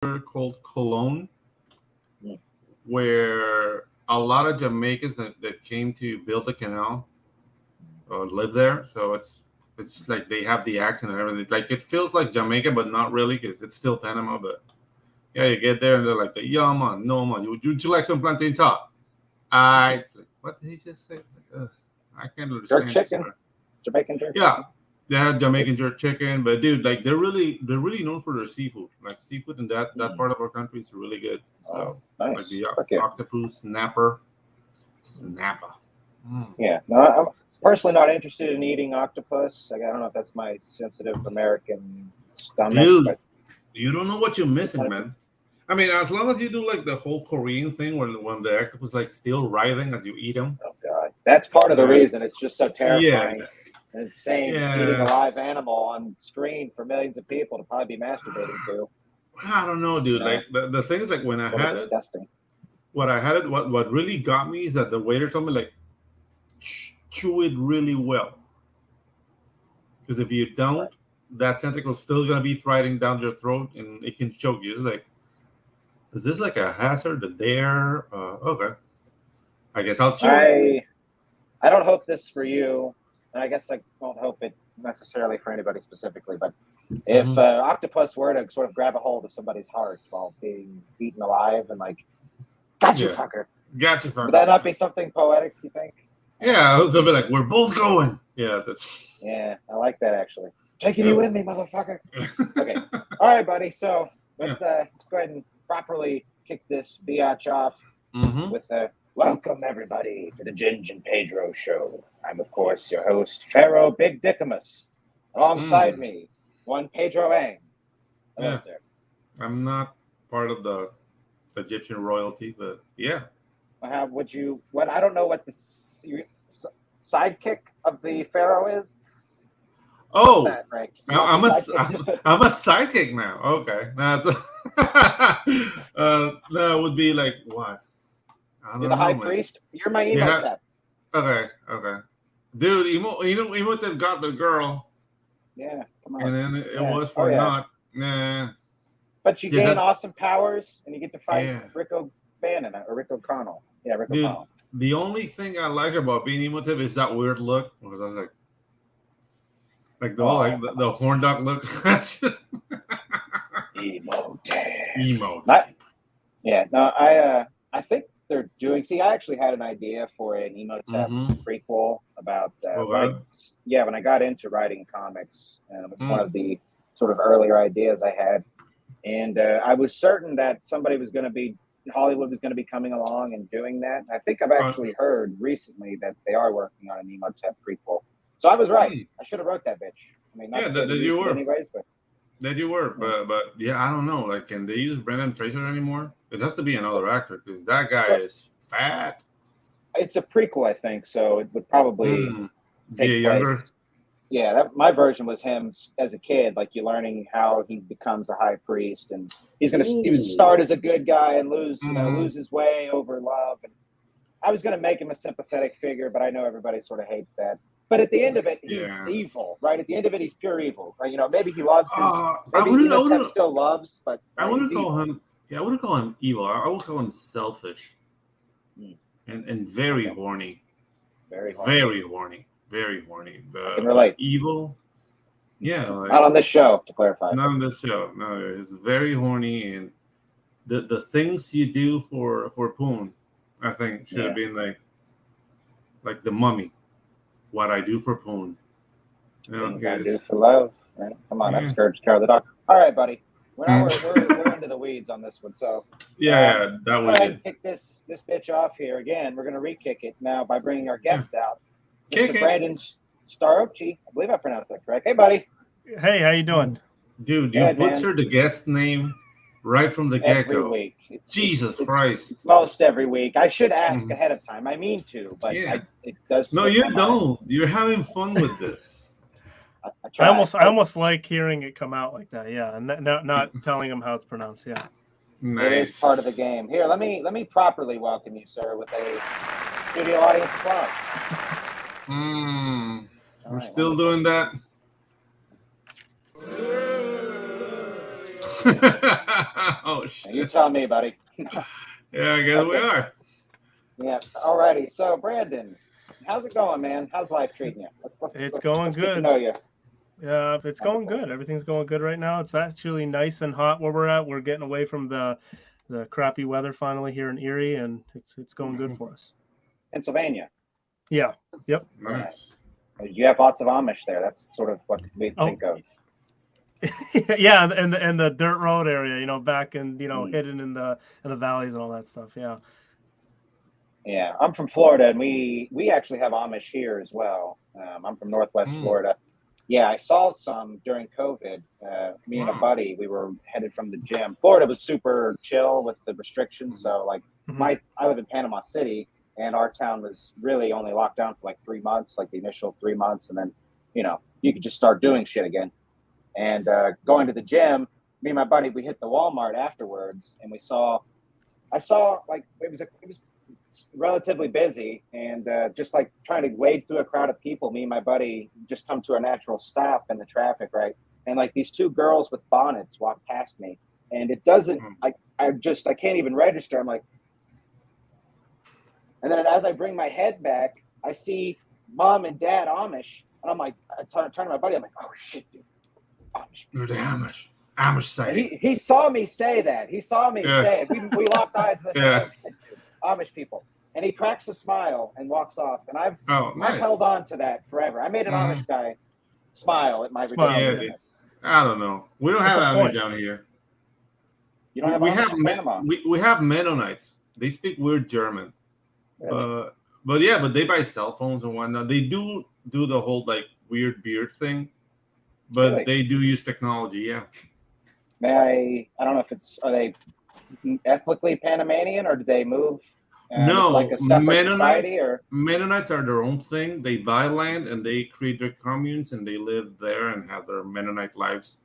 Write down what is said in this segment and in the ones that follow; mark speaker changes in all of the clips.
Speaker 1: called Cologne, where a lot of Jamaicans that came to build the canal live there. So it's like they have the accent and everything. Like it feels like Jamaica, but not really, because it's still Panama. But yeah, you get there and they're like, "Yeah, man, no man, would you like some plantain top?" What did he just say? Like, I can't understand.
Speaker 2: Jerk chicken, Jamaican jerk.
Speaker 1: Yeah.
Speaker 2: Chicken.
Speaker 1: They have Jamaican jerk chicken, but dude, like they're really known for their seafood. Like seafood in that part of our country is really good. So
Speaker 2: nice.
Speaker 1: like the octopus, snapper.
Speaker 2: Yeah, no, I'm personally not interested in eating octopus. Like, I don't know if that's my sensitive American stomach.
Speaker 1: Dude,
Speaker 2: but
Speaker 1: you don't know what you're missing, man. I mean, as long as you do like the whole Korean thing when the octopus like still writhing as you eat them.
Speaker 2: Oh God, that's part of the reason it's just so terrifying.
Speaker 1: Yeah.
Speaker 2: And insane, just eating a live animal on screen for millions of people to probably be masturbating to.
Speaker 1: I don't know, dude. Like the thing is, like when I had
Speaker 2: disgusting.
Speaker 1: What really got me is that the waiter told me like chew it really well, because if you don't, that tentacle's still gonna be threading down your throat and it can choke you. It's like, is this like a hazard, a dare? Okay, I guess I'll chew it.
Speaker 2: I don't hope this for you. And I guess I don't hope it necessarily for anybody specifically, but if octopus were to sort of grab a hold of somebody's heart while being eaten alive and like, gotcha, fucker. Would that not be something poetic, you think?
Speaker 1: Yeah, I was a bit like, we're both going. Yeah,
Speaker 2: I like that actually. Taking you with me, motherfucker. Okay. All right, buddy. So let's go ahead and properly kick this biatch off with welcome, everybody, to the Ginge and Pedro show. I'm, of course, your host, Pharaoh Big Dickamus. Alongside me, one Pedro Ang. Hello, sir.
Speaker 1: I'm not part of the Egyptian royalty, but yeah.
Speaker 2: What I don't know what the sidekick of the Pharaoh is.
Speaker 1: Oh,
Speaker 2: that, right?
Speaker 1: I'm a sidekick now. Okay. That would be like what?
Speaker 2: You're the high priest. You're my emo step.
Speaker 1: Okay. Dude, Emotep got the girl.
Speaker 2: Yeah, come on.
Speaker 1: And then it was for not. Nah.
Speaker 2: But you gain awesome powers, and you get to fight Rick O'Bannon or Rick O'Connell. Yeah, Rick O'Connell.
Speaker 1: The only thing I like about being Emotep is that weird look, because I was like the horn dog look. That's just
Speaker 2: emo. I think they're doing. See, I actually had an idea for an Emotep prequel about. When I got into writing comics, it was one of the sort of earlier ideas I had, and I was certain that Hollywood was going to be coming along and doing that. I think I've actually heard recently that they are working on an Emotep prequel. So I was right. I should have wrote that bitch. I mean,
Speaker 1: that you were.
Speaker 2: Anyways, but
Speaker 1: that you were. But yeah, I don't know. Like, can they use Brendan Fraser anymore? It has to be another actor, because that guy is fat.
Speaker 2: It's a prequel, I think, so it would probably take place.
Speaker 1: Yeah,
Speaker 2: my version was him as a kid, like you learning how he becomes a high priest, and he was start as a good guy and lose his way over love. And I was going to make him a sympathetic figure, but I know everybody sort of hates that. But at the end of it, he's evil, right? At the end of it, he's pure evil. Right? Maybe he loves his. Maybe he still loves, but
Speaker 1: I wouldn't call him. Yeah, I wouldn't call him evil. I would call him selfish, and very horny. Very horny.
Speaker 2: I can relate.
Speaker 1: Evil. Yeah.
Speaker 2: Not on this show, to clarify.
Speaker 1: Not on this show. No, it's very horny, and the things you do for Poon, I think should have been like the Mummy. What I do for Poon.
Speaker 2: Things I do for love. Right? Come on, that's Scourge Car the Dog. All right, buddy. We're into the weeds on this one. So
Speaker 1: that was
Speaker 2: go ahead and kick this bitch off here again. We're going to re-kick it now by bringing our guest out, Mr. Brandon Starocci. I believe I pronounced that correct. Hey, buddy.
Speaker 3: Hey, how you doing?
Speaker 1: Dude, you butchered the guest name right from the get-go.
Speaker 2: Every week.
Speaker 1: Jesus Christ.
Speaker 2: Most every week. I should ask ahead of time. I mean to, but it does.
Speaker 1: No, you don't. You're having fun with this.
Speaker 3: I almost like hearing it come out like that. Yeah, and not telling them how it's pronounced. Yeah.
Speaker 2: Nice. It is part of the game. Here, let me properly welcome you, sir, with a studio audience applause.
Speaker 1: We're still doing that. Oh shit!
Speaker 2: You tell me, buddy.
Speaker 1: Yeah, I guess we are.
Speaker 2: Yeah. Alrighty. So, Brandon, how's it going, man? How's life treating you? Let's
Speaker 3: going
Speaker 2: get
Speaker 3: good.
Speaker 2: to know you.
Speaker 3: Yeah, it's going good. Everything's going good right now. It's actually nice and hot where we're at. We're getting away from the crappy weather finally here in Erie, and it's going good for us.
Speaker 2: Pennsylvania.
Speaker 3: Yeah. Yep.
Speaker 1: Nice.
Speaker 2: You have lots of Amish there. That's sort of what we think of.
Speaker 3: Yeah, and the dirt road area, back and hidden in the valleys and all that stuff. Yeah.
Speaker 2: Yeah, I'm from Florida, and we actually have Amish here as well. I'm from Northwest Florida. Yeah, I saw some during COVID. Me and a buddy, we were headed from the gym. Florida was super chill with the restrictions. So like I live in Panama City, and our town was really only locked down for like 3 months, like the initial 3 months. And then, you could just start doing shit again. And going to the gym, me and my buddy, we hit the Walmart afterwards, and I saw like it was relatively busy, and just like trying to wade through a crowd of people, me and my buddy just come to a natural stop in the traffic, right? And like these two girls with bonnets walk past me, and it doesn't, I can't even register. I'm like, and then as I bring my head back, I see mom and dad Amish, and I'm like, I turn to my buddy, I'm like, oh shit, dude, Amish.
Speaker 1: You're the Amish side.
Speaker 2: He saw me say that. He saw me say it. We locked eyes, and I said, oh, shit, dude, Amish people. And he cracks a smile and walks off. And I've held on to that forever. I made an Amish guy smile at my ridiculous.
Speaker 1: I don't know. We don't have Amish down here.
Speaker 2: You don't have Amish in Panama?
Speaker 1: We have Mennonites. They speak weird German. Really? But they buy cell phones and whatnot. They do the whole like weird beard thing. But really? They do use technology, yeah.
Speaker 2: I don't know if are they ethnically Panamanian, or did they move?
Speaker 1: No,
Speaker 2: like a separate society, or
Speaker 1: Mennonites are their own thing. They buy land and they create their communes, and they live there and have their Mennonite lives.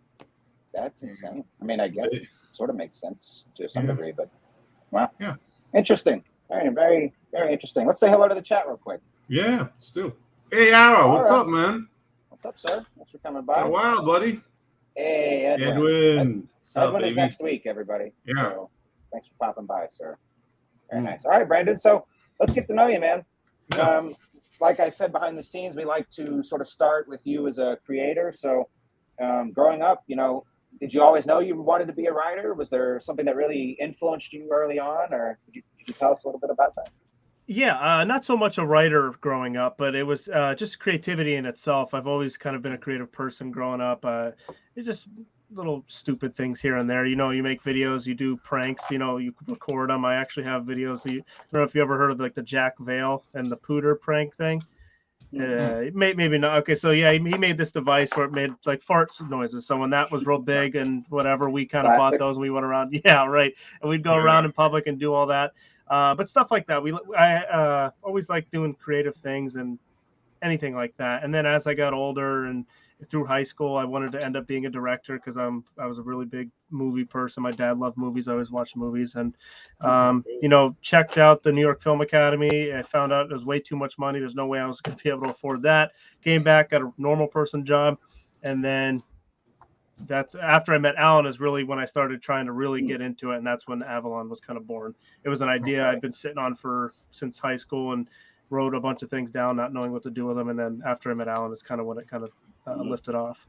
Speaker 2: That's insane. I mean, I guess it sort of makes sense to some degree, but wow. Yeah. Interesting. Very, very, very interesting. Let's say hello to the chat real quick.
Speaker 1: Yeah, let's do. Hey, Arrow, what's up, man?
Speaker 2: What's up, sir? Thanks for coming by.
Speaker 1: It's a while, buddy.
Speaker 2: Hey,
Speaker 1: Edwin.
Speaker 2: Edwin is next week, everybody.
Speaker 1: Yeah.
Speaker 2: So thanks for popping by, sir. Very nice. All right, Brandon. So let's get to know you, man. Like I said, behind the scenes, we like to sort of start with you as a creator. So growing up, did you always know you wanted to be a writer? Was there something that really influenced you early on, or could you tell us a little bit about that?
Speaker 3: Yeah, not so much a writer growing up, but it was just creativity in itself. I've always kind of been a creative person growing up. It's just little stupid things here and there. You make videos, you do pranks, you record them. I actually have videos. I don't know if you ever heard of like the Jack Vale and the Pooter prank thing. Maybe not. Okay, so yeah, he made this device where it made like fart noises. So when that was real big and whatever, we kind of bought those and we went around. Yeah, right. And we'd go around in public and do all that. But stuff like that. I always liked doing creative things and anything like that. And then as I got older and through high school, I wanted to end up being a director because I was a really big movie person. My dad loved movies. I always watched movies, and checked out the New York Film Academy. I found out it was way too much money. There's no way I was going to be able to afford that. Came back, got a normal person job, and then that's after I met Alan is really when I started trying to really get into it, and that's when Avalon was kind of born. It was an idea I'd been sitting on since high school and wrote a bunch of things down, not knowing what to do with them. And then after I met Alan is kind of when it kind of lifted off.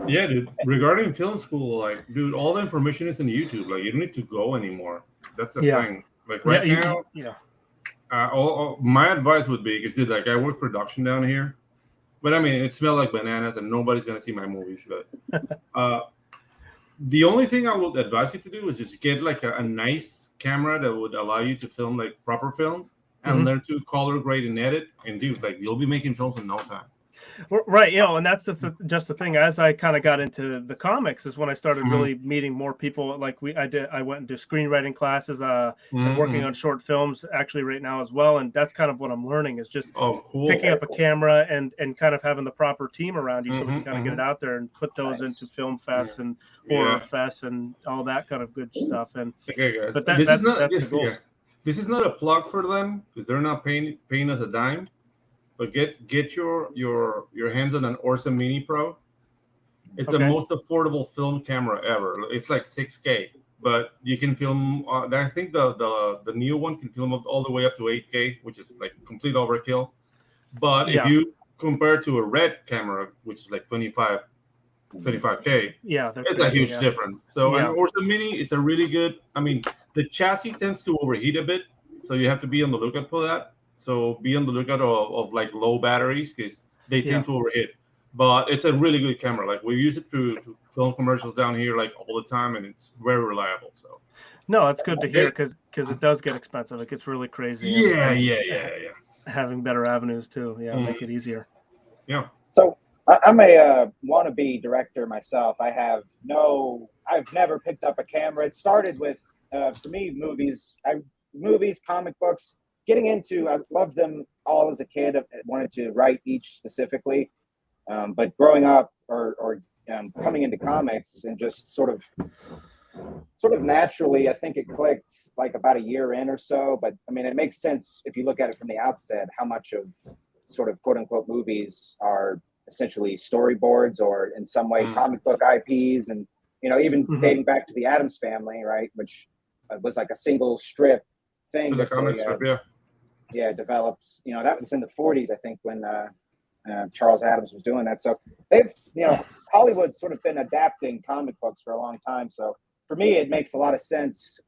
Speaker 1: Yeah, dude. Regarding film school, like, dude, all the information is in YouTube. Like, you don't need to go anymore. That's the thing. Like now. My advice would be, because like I work production down here, but I mean it smells like bananas, and nobody's gonna see my movies. But the only thing I would advise you to do is just get like a nice camera that would allow you to film like proper film, and learn to color grade and edit. And dude, like you'll be making films in no time.
Speaker 3: Right, and that's just the thing. As I kind of got into the comics, is when I started really meeting more people. Like I went into screenwriting classes, and working on short films actually right now as well. And that's kind of what I'm learning is just picking up a camera and kind of having the proper team around you, so we can kind of get it out there and put those into film fests and horror fests and all that kind of good stuff. And but that's the goal.
Speaker 1: This is not a plug for them because they're not paying us a dime. But get your hands on an Orsa Mini Pro. It's the most affordable film camera ever. It's like 6K, but you can film. I think the new one can film all the way up to 8K, which is like complete overkill. But if you compare to a red camera, which is like 25K, it's a huge difference. So and Ursa Mini, it's a really good. I mean, the chassis tends to overheat a bit, so you have to be on the lookout for that. So be on the lookout of like low batteries because they tend to overheat. But it's a really good camera. Like we use it to film commercials down here like all the time, and it's very reliable. So
Speaker 3: no, it's good to hear because it does get expensive. It gets really crazy.
Speaker 1: Yeah.
Speaker 3: Having better avenues too, make it easier.
Speaker 1: Yeah.
Speaker 2: So I'm a wannabe director myself. I've never picked up a camera. It started with for me movies, comic books. Getting into, I loved them all as a kid. I wanted to write each specifically. But growing up or coming into comics and just sort of naturally, I think it clicked like about a year in or so. But I mean, it makes sense if you look at it from the outset, how much of sort of quote unquote movies are essentially storyboards or in some way comic book IPs. And, even dating back to the Addams Family, right, which was like a single strip thing.
Speaker 1: The comic strip,
Speaker 2: developed, that was in the 40s, I think, when Charles Addams was doing that. So they've, Hollywood's sort of been adapting comic books for a long time. So for me, it makes a lot of sense,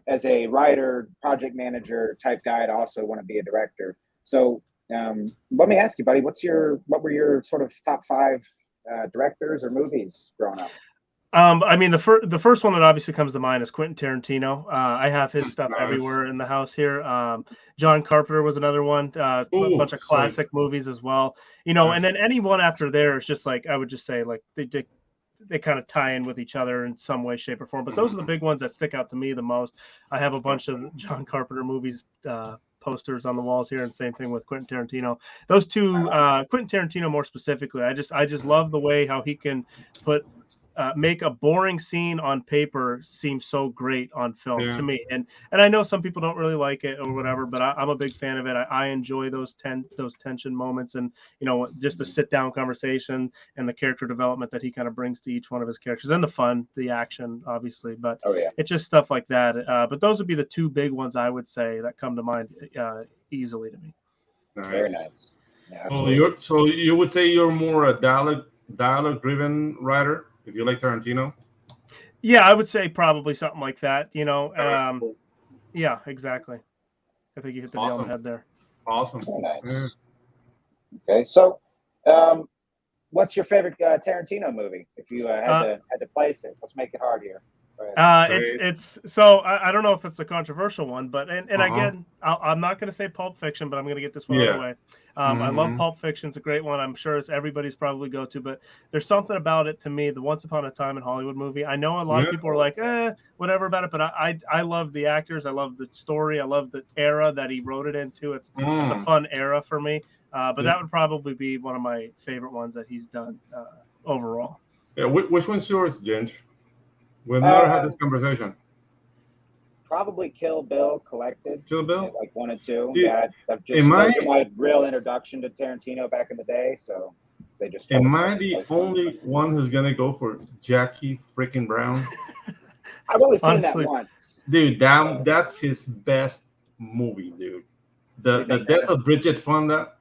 Speaker 2: as a writer, project manager type guy to also want to be a director. So let me ask you, buddy, what were your sort of top 5 directors or movies growing up?
Speaker 3: I mean, the first one that obviously comes to mind is Quentin Tarantino. I have his stuff everywhere in the house here. John Carpenter was another one. A bunch of classic movies as well. And then anyone after there is just like, I would just say like they kind of tie in with each other in some way, shape, or form. But those are the big ones that stick out to me the most. I have a bunch of John Carpenter movies posters on the walls here, and same thing with Quentin Tarantino. Those two, Quentin Tarantino more specifically, I just love the way how he can make a boring scene on paper seem so great on film to me. And I know some people don't really like it or whatever, but I'm a big fan of it. I enjoy those tension moments and, just the sit down conversation and the character development that he kind of brings to each one of his characters and the fun, the action, obviously, but it's just stuff like that. But those would be the two big ones I would say that come to mind easily to me.
Speaker 1: Nice.
Speaker 2: Very nice. Yeah,
Speaker 1: so you would say you're more a dialogue driven writer? If you like Tarantino?
Speaker 3: Yeah, I would say probably something like that, Yeah, exactly. I think you hit the nail on the head there.
Speaker 1: Awesome.
Speaker 2: Very nice. Yeah. Okay, so what's your favorite Tarantino movie? If you had to place it, let's make it hard here.
Speaker 3: It's so I don't know if it's a controversial one, but and again, I'm not going to say Pulp Fiction, but I'm going to get this one out of the way. I love Pulp Fiction. It's a great one. I'm sure it's everybody's probably go to, but there's something about it to me, the Once Upon a Time in Hollywood movie. I know a lot of people are like, whatever about it, but I love the actors. I love the story. I love the era that he wrote it into. It's a fun era for me. But that would probably be one of my favorite ones that he's done overall.
Speaker 1: Yeah, which one's yours, Ginge? We've never had this conversation.
Speaker 2: Probably Kill Bill collected.
Speaker 1: Kill Bill?
Speaker 2: Like 1 and 2.
Speaker 1: Dude,
Speaker 2: those are my real introduction to Tarantino back in the day. So they just.
Speaker 1: Am I the only one who's going to go for Jackie freaking Brown?
Speaker 2: I've only seen that once.
Speaker 1: Dude, that's his best movie, dude. The death of Bridget Fonda,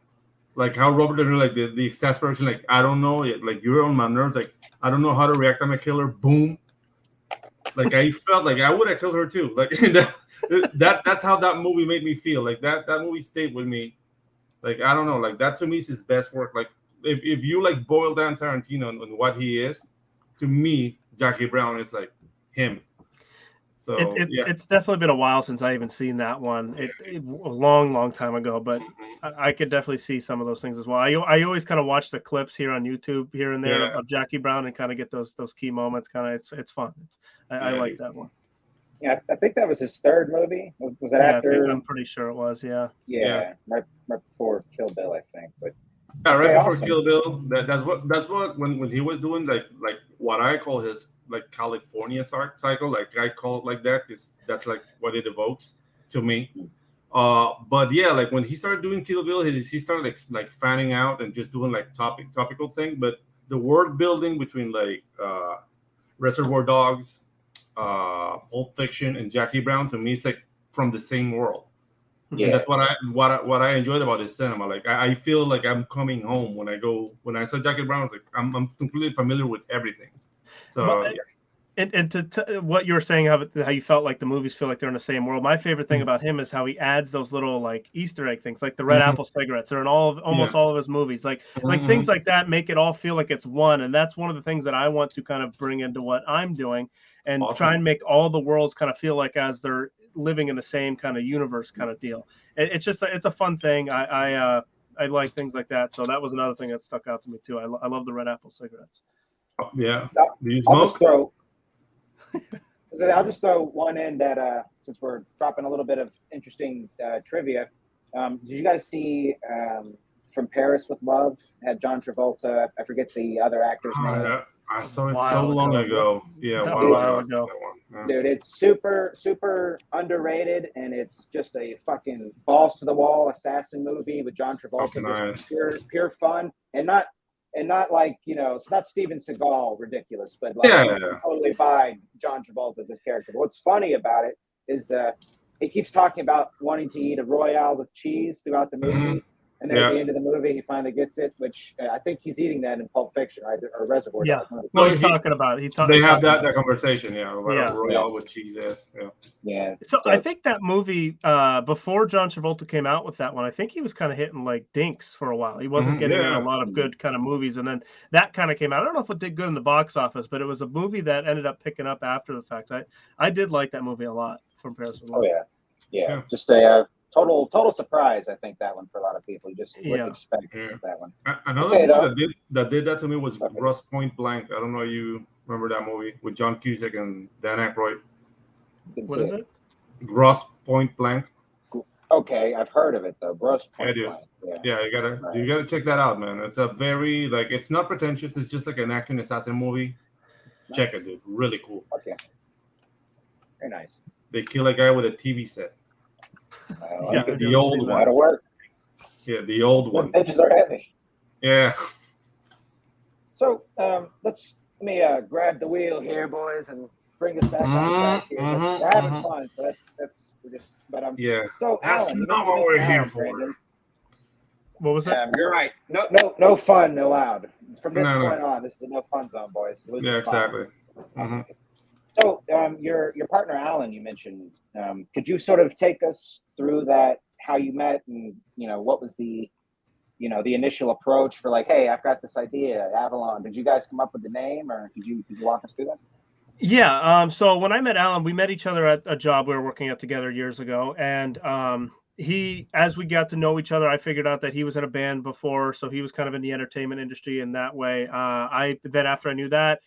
Speaker 1: like how Robert De Niro, like the exasperation, like, I don't know, like you're on my nerves, like, I don't know how to react. I'm a killer. Boom. Like I felt like I would have killed her too. Like that's how that movie made me feel. Like that movie stayed with me. Like I don't know. Like that to me is his best work. Like if you like boil down Tarantino and what he is, to me Jackie Brown is like him. So
Speaker 3: it's definitely been a while since I even seen that one. A long time ago, but I could definitely see some of those things as well. I always kind of watch the clips here on YouTube here and there of Jackie Brown and kind of get those key moments. Kind of it's fun. I like that one.
Speaker 2: Yeah, I think that was his third movie. Was that after?
Speaker 3: I'm pretty sure it was. Yeah.
Speaker 2: Right before Kill Bill, I think. But
Speaker 1: right before Kill Bill. That's what when he was doing like what I call his like California cycle, like I call it like that because that's like what it evokes to me. But yeah, like when he started doing Kill Bill, he started like fanning out and just doing like topical thing. But the world building between like Reservoir Dogs, Pulp Fiction, and Jackie Brown, to me, it's like from the same world.
Speaker 2: Yeah.
Speaker 1: And that's what I enjoyed about this cinema. Like I feel like I'm coming home when I saw Jackie Brown. I was like I'm completely familiar with everything. So yeah.
Speaker 3: And to what you were saying, how you felt like the movies feel like they're in the same world. My favorite thing about him is how he adds those little like Easter egg things, like the red apple cigarettes are in almost all of his movies. Like things like that make it all feel like it's one. And that's one of the things that I want to kind of bring into what I'm doing and try and make all the worlds kind of feel like as they're living in the same kind of universe kind of deal. It's a fun thing. I like things like that. So that was another thing that stuck out to me too. I love the red apple cigarettes.
Speaker 1: Yeah.
Speaker 2: I'll just throw one in that since we're dropping a little bit of interesting trivia. Did you guys see From Paris with Love? Had John Travolta. I forget the other actor's name.
Speaker 1: Yeah. I saw it so long ago. Yeah,
Speaker 3: a while ago.
Speaker 2: Yeah. Dude, it's super underrated, and it's just a fucking balls to the wall assassin movie with John Travolta.
Speaker 1: Nice.
Speaker 2: Just pure fun, and not like, you know, it's not Steven Seagal ridiculous, but like totally buy John Travolta as his character. But what's funny about it is he keeps talking about wanting to eat a Royale with cheese throughout the movie. And then at the end of the movie, he finally gets it, which I think he's eating that in Pulp Fiction, right? Or Reservoir Dogs.
Speaker 3: No, he's talking about it.
Speaker 1: They have that conversation, Royale with cheese.
Speaker 2: Yeah.
Speaker 3: So I think that movie, before John Travolta came out with that one, I think he was kind of hitting like dinks for a while. He wasn't getting in a lot of good kind of movies, and then that kind of came out. I don't know if it did good in the box office, but it was a movie that ended up picking up after the fact. I did like that movie a lot, From Paris with Love.
Speaker 2: Oh yeah. Just a total surprise, I think, that one for a lot of people. You just wouldn't expect that one.
Speaker 1: Another movie that did that to me was Grosse Pointe Blank. I don't know if you remember that movie with John Cusack and Dan Aykroyd.
Speaker 3: What is it?
Speaker 1: Grosse Pointe Blank.
Speaker 2: Okay, I've heard of it though. Grosse Pointe Blank.
Speaker 1: Yeah, you gotta check that out, man. It's a very it's not pretentious. It's just like an action assassin movie. Nice. Check it, dude. Really cool.
Speaker 2: Okay. Very nice.
Speaker 1: They kill a guy with a TV set. The old one. Yeah, the old one.
Speaker 2: Edges are heavy.
Speaker 1: Yeah.
Speaker 2: So let me grab the wheel here, boys, and bring us back on track here. We're having fun. So we're just. But So
Speaker 1: that's
Speaker 2: Alan,
Speaker 1: not what we're here for.
Speaker 2: Brandon.
Speaker 3: What was it?
Speaker 2: You're right. No fun allowed. From this point on, this is a no fun zone, boys.
Speaker 1: Exactly.
Speaker 2: So your partner Alan, you mentioned. Could you sort of take us through that, how you met, and what was the initial approach for like, hey, I've got this idea, Avalon. Did you guys come up with the name, or could you walk us through that?
Speaker 3: Yeah. So when I met Alan, we met each other at a job we were working at together years ago, and as we got to know each other, I figured out that he was in a band before, so he was kind of in the entertainment industry in that way. Then after I knew that,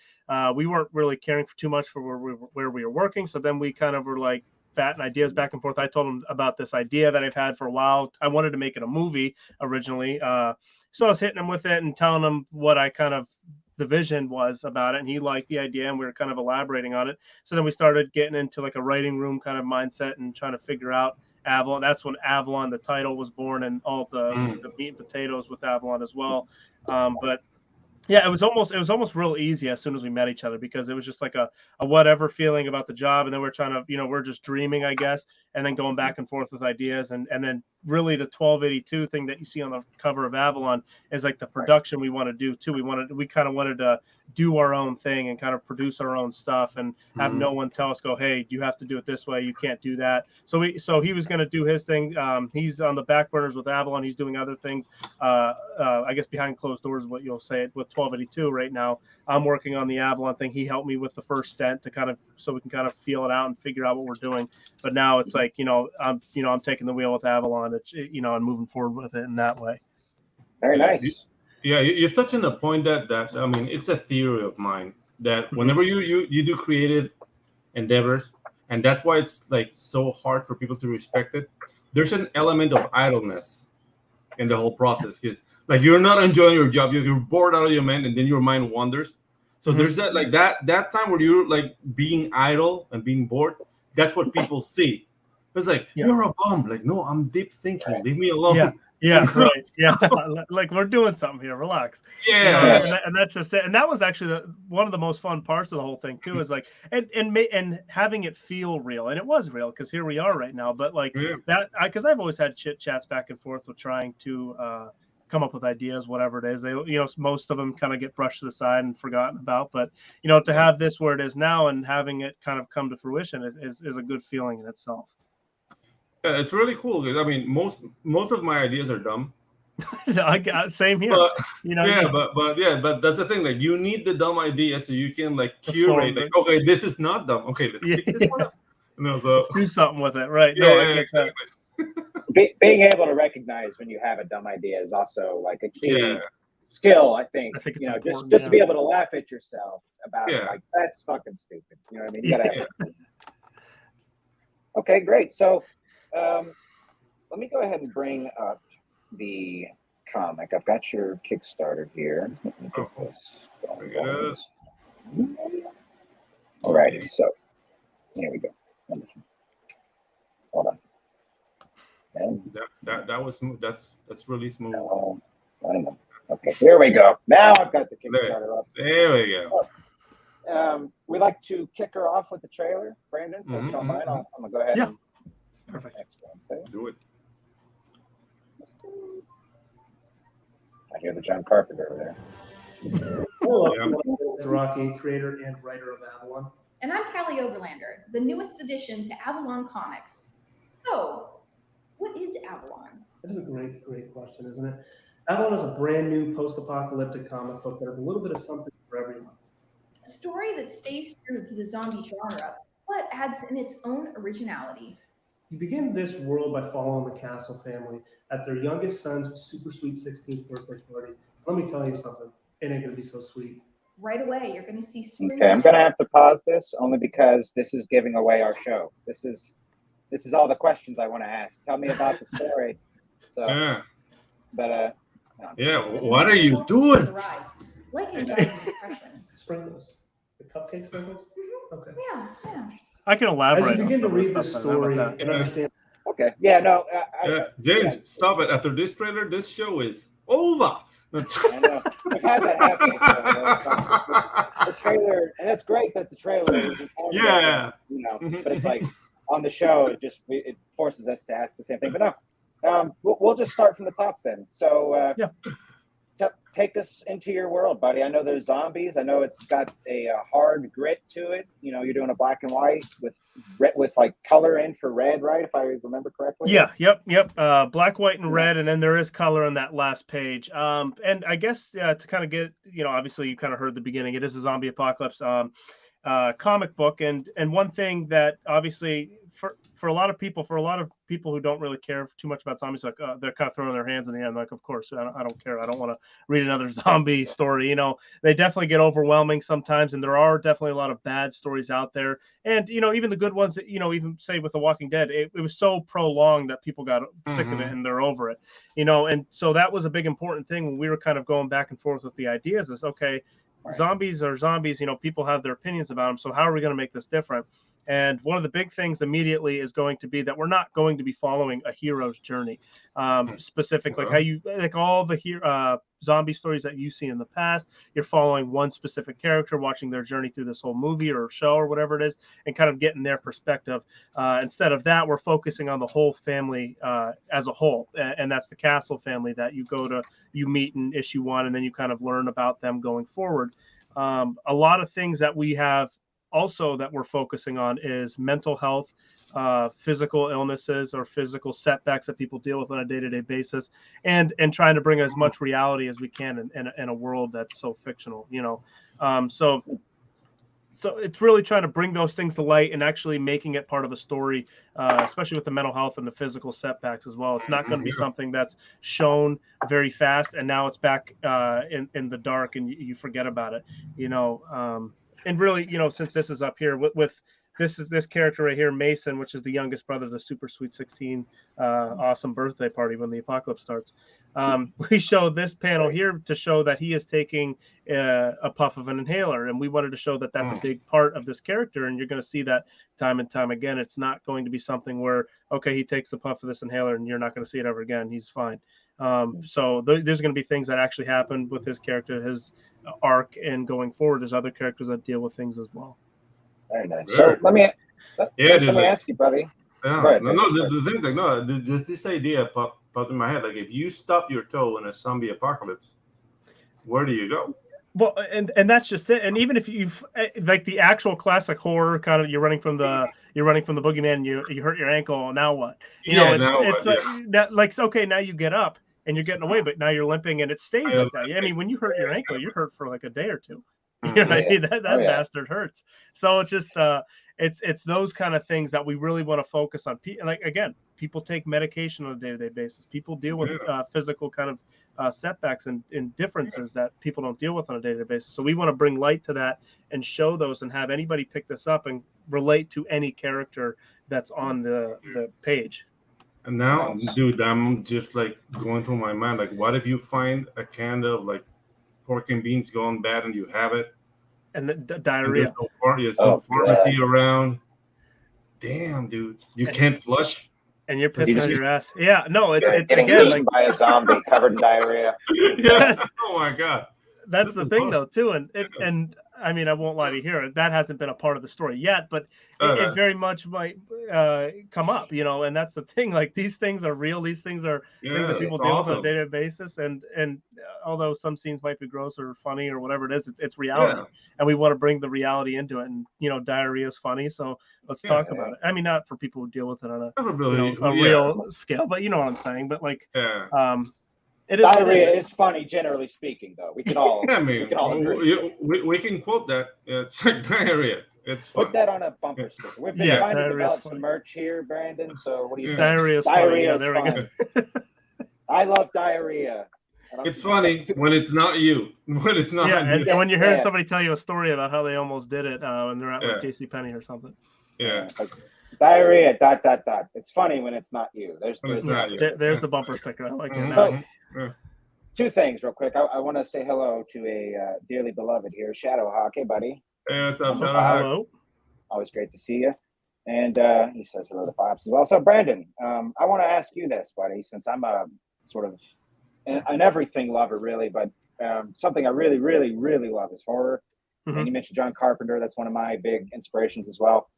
Speaker 3: we weren't really caring for too much for where we were working. So then we kind of were like batting ideas back and forth. I told him about this idea that I've had for a while. I wanted to make it a movie originally. So I was hitting him with it and telling him what the vision was about it. And he liked the idea, and we were kind of elaborating on it. So then we started getting into like a writing room kind of mindset and trying to figure out Avalon. That's when Avalon, the title, was born, and all the meat and potatoes with Avalon as well. But yeah, it was almost real easy as soon as we met each other, because it was just like a whatever feeling about the job, and then we're trying to, we're just dreaming, I guess, and then going back and forth with ideas, and then really the 1282 thing that you see on the cover of Avalon is like the production we want to do too. We kind of wanted to do our own thing and kind of produce our own stuff and have no one tell us, hey, you have to do it this way, you can't do that. So he was going to do his thing. He's on the back burners with Avalon. He's doing other things, I guess behind closed doors is what you'll say it with 1282 right now. I'm working on the Avalon thing. He helped me with the first stent so we can kind of feel it out and figure out what we're doing. But now it's like, I'm taking the wheel with Avalon. It's, and moving forward with it in that way.
Speaker 2: Very nice.
Speaker 1: You're touching the point that I mean, it's a theory of mine that whenever you do creative endeavors, and that's why it's like so hard for people to respect it. There's an element of idleness in the whole process, because like you're not enjoying your job, you're bored out of your mind, and then your mind wanders. So there's that like that time where you're like being idle and being bored. That's what people see. It's like, you're a bum. Like, no, I'm deep thinking. Leave me alone.
Speaker 3: Yeah, right. Yeah, like we're doing something here. Relax.
Speaker 1: Yeah,
Speaker 3: and that's just it. And that was actually one of the most fun parts of the whole thing too. Is like and having it feel real, and it was real because here we are right now. But like that, because I've always had chit chats back and forth with trying to come up with ideas, whatever it is. They, most of them kind of get brushed to the side and forgotten about. But to have this where it is now and having it kind of come to fruition is a good feeling in itself.
Speaker 1: Yeah, it's really cool because I mean, most of my ideas are dumb.
Speaker 3: I got same here.
Speaker 1: But, but that's the thing. Like, you need the dumb idea so you can like curate. Like, okay, this is not dumb. Okay, let's take this one up. So
Speaker 3: let's do something with it, right?
Speaker 1: Exactly.
Speaker 2: Being able to recognize when you have a dumb idea is also like a key skill. I think it's just to be able to laugh at yourself about it. Like, that's fucking stupid. You know what I mean? You gotta have Okay, great. So. Let me go ahead and bring up the comic. I've got your Kickstarter here. Let me get this going. Alrighty, so here we go. Wonderful. Hold on. And
Speaker 1: that was smooth. That's really smooth.
Speaker 2: Okay, here we go. Now I've got the Kickstarter up.
Speaker 1: There we
Speaker 2: go. We like to kick her off with the trailer, Brandon. So if you don't mind, I'm gonna go ahead.
Speaker 3: Yeah.
Speaker 2: And
Speaker 3: Perfect.
Speaker 2: Excellent.
Speaker 1: Do it.
Speaker 2: I hear the John Carpenter over there.
Speaker 4: Hello, I'm Starocci, creator and writer of Avalon.
Speaker 5: And I'm Callie Overlander, the newest addition to Avalon Comics. So, what is Avalon?
Speaker 4: That is a great question, isn't it? Avalon is a brand new post-apocalyptic comic book that has a little bit of something for everyone.
Speaker 5: A story that stays true to the zombie genre, but adds in its own originality.
Speaker 4: You begin this world by following the Castle family at their youngest son's super sweet 16th birthday party. Let me tell you something. It ain't going to be so sweet.
Speaker 5: Right away, you're going to see screaming.
Speaker 2: Okay, I'm going to have to pause this only because this is giving away our show. This is all the questions I want to ask. Tell me about the story. So,
Speaker 4: but
Speaker 1: what are you doing?
Speaker 5: Like anxiety and depression.
Speaker 4: Sprinkles. The cupcake sprinkles? Okay.
Speaker 5: Yeah.
Speaker 3: I can elaborate.
Speaker 4: As you begin to read this story and understand.
Speaker 2: Okay. Yeah. No.
Speaker 1: James, stop it! After this trailer, this show is over.
Speaker 2: I know. We've had that happen. The trailer, and it's great that the trailer is informative.
Speaker 1: Yeah.
Speaker 2: But it's like on the show, it forces us to ask the same thing. But no, we'll just start from the top then. So take us into your world, buddy. I know there's zombies. I know it's got a hard grit to it. You're doing a black and white with like color in for red, right? If I remember correctly.
Speaker 3: Yeah. Yep. Black, white, and red, and then there is color on that last page. And I guess to kind of get, obviously you kind of heard the beginning. It is a zombie apocalypse comic book, and one thing that obviously for a lot of people who don't really care too much about zombies, like they're kind of throwing their hands in the air, like, of course, I don't care. I don't want to read another zombie story. They definitely get overwhelming sometimes, and there are definitely a lot of bad stories out there. And even the good ones that even say with The Walking Dead, it was so prolonged that people got sick of it and they're over it. And so that was a big important thing when we were kind of going back and forth with the ideas. Is okay. Right. Zombies are zombies, people have their opinions about them. So how are we going to make this different? And one of the big things immediately is going to be that we're not going to be following a hero's journey, specific, like how you, like all the zombie stories that you see in the past, you're following one specific character, watching their journey through this whole movie or show or whatever it is, and kind of getting their perspective. Instead of that, we're focusing on the whole family as a whole. And that's the Castle family that you meet in issue 1, and then you kind of learn about them going forward. A lot of things that we have also that we're focusing on is mental health, physical illnesses or physical setbacks that people deal with on a day-to-day basis, and trying to bring as much reality as we can in a world that's so fictional, so it's really trying to bring those things to light and actually making it part of a story, especially with the mental health and the physical setbacks as well. It's not going to be something that's shown very fast and now it's back in the dark and you forget about it, and really, since this is up here with this character right here, Mason, which is the youngest brother of the super sweet 16 awesome birthday party when the apocalypse starts. We show this panel here to show that he is taking a puff of an inhaler, and we wanted to show that that's a big part of this character, and you're going to see that time and time again. It's not going to be something where, okay, he takes a puff of this inhaler and you're not going to see it ever again. He's fine. So there's going to be things that actually happen with his character, his arc, and going forward, there's other characters that deal with things as well.
Speaker 2: Very nice. So let me ask you, buddy.
Speaker 1: Yeah,
Speaker 2: ahead,
Speaker 1: the thing like this idea popped in my head. Like, if you stop your toe in a zombie apocalypse, where do you go?
Speaker 3: Well, and that's just it. And even if you've like the actual classic horror kind of, you're running from the boogeyman, and you hurt your ankle. Now what? It's okay. Now you get up and you're getting away, but now you're limping and it stays like that. I mean, when you hurt your ankle, you're hurt for like a day or two. You know what I mean? That bastard hurts. So it's just it's those kind of things that we really want to focus on. Like, again, people take medication on a day-to-day basis. People deal with physical kind of setbacks and differences that people don't deal with on a day-to-day basis. So we want to bring light to that and show those and have anybody pick this up and relate to any character that's on the page.
Speaker 1: And now, dude, I'm just like going through my mind, like, what if you find a can of like pork and beans going bad and you have it?
Speaker 3: And the diarrhea.
Speaker 1: And there's no pharmacy around. Damn, dude, you can't flush.
Speaker 3: And you're pissing on your ass. Yeah, no, it's
Speaker 2: getting
Speaker 3: again
Speaker 2: eaten by a zombie covered in diarrhea.
Speaker 1: Yeah. Oh my god.
Speaker 3: That's the thing, though, too, and I mean, I won't lie to you here. That hasn't been a part of the story yet, but it very much might come up, you know. And that's the thing. Like, these things are real. These things are things that people deal with on a day-to-day basis. And although some scenes might be gross or funny or whatever it is, it's reality, and we want to bring the reality into it. And you know, diarrhea is funny, so let's talk about it. I mean, not for people who deal with it on a real scale, but you know what I'm saying. But like,
Speaker 2: diarrhea is funny, generally speaking, though. We can all,
Speaker 1: we can all agree. We can quote that. It's like diarrhea. It's fun.
Speaker 2: Put that on a bumper sticker. We've been trying to develop some merch here, Brandon. So what do you think?
Speaker 3: Diarrhea is fun.
Speaker 2: I love diarrhea.
Speaker 1: It's funny when it's not you. When it's not
Speaker 3: and when you're hearing somebody tell you a story about how they almost did it when they're at like JCPenney or something.
Speaker 2: Diarrhea, ... It's funny when it's not you. There's
Speaker 3: the bumper sticker. I like it.
Speaker 2: So, two things real quick. I want to say hello to a dearly beloved here, Shadowhawk. Hey, buddy.
Speaker 1: Hey, what's up, Shadowhawk?
Speaker 3: Hello. Always
Speaker 2: great to see you. And he says hello to Pops as well. So, Brandon, I want to ask you this, buddy, since I'm a sort of an everything lover, really, but something I really, really, really love is horror. And you mentioned John Carpenter. That's one of my big inspirations as well.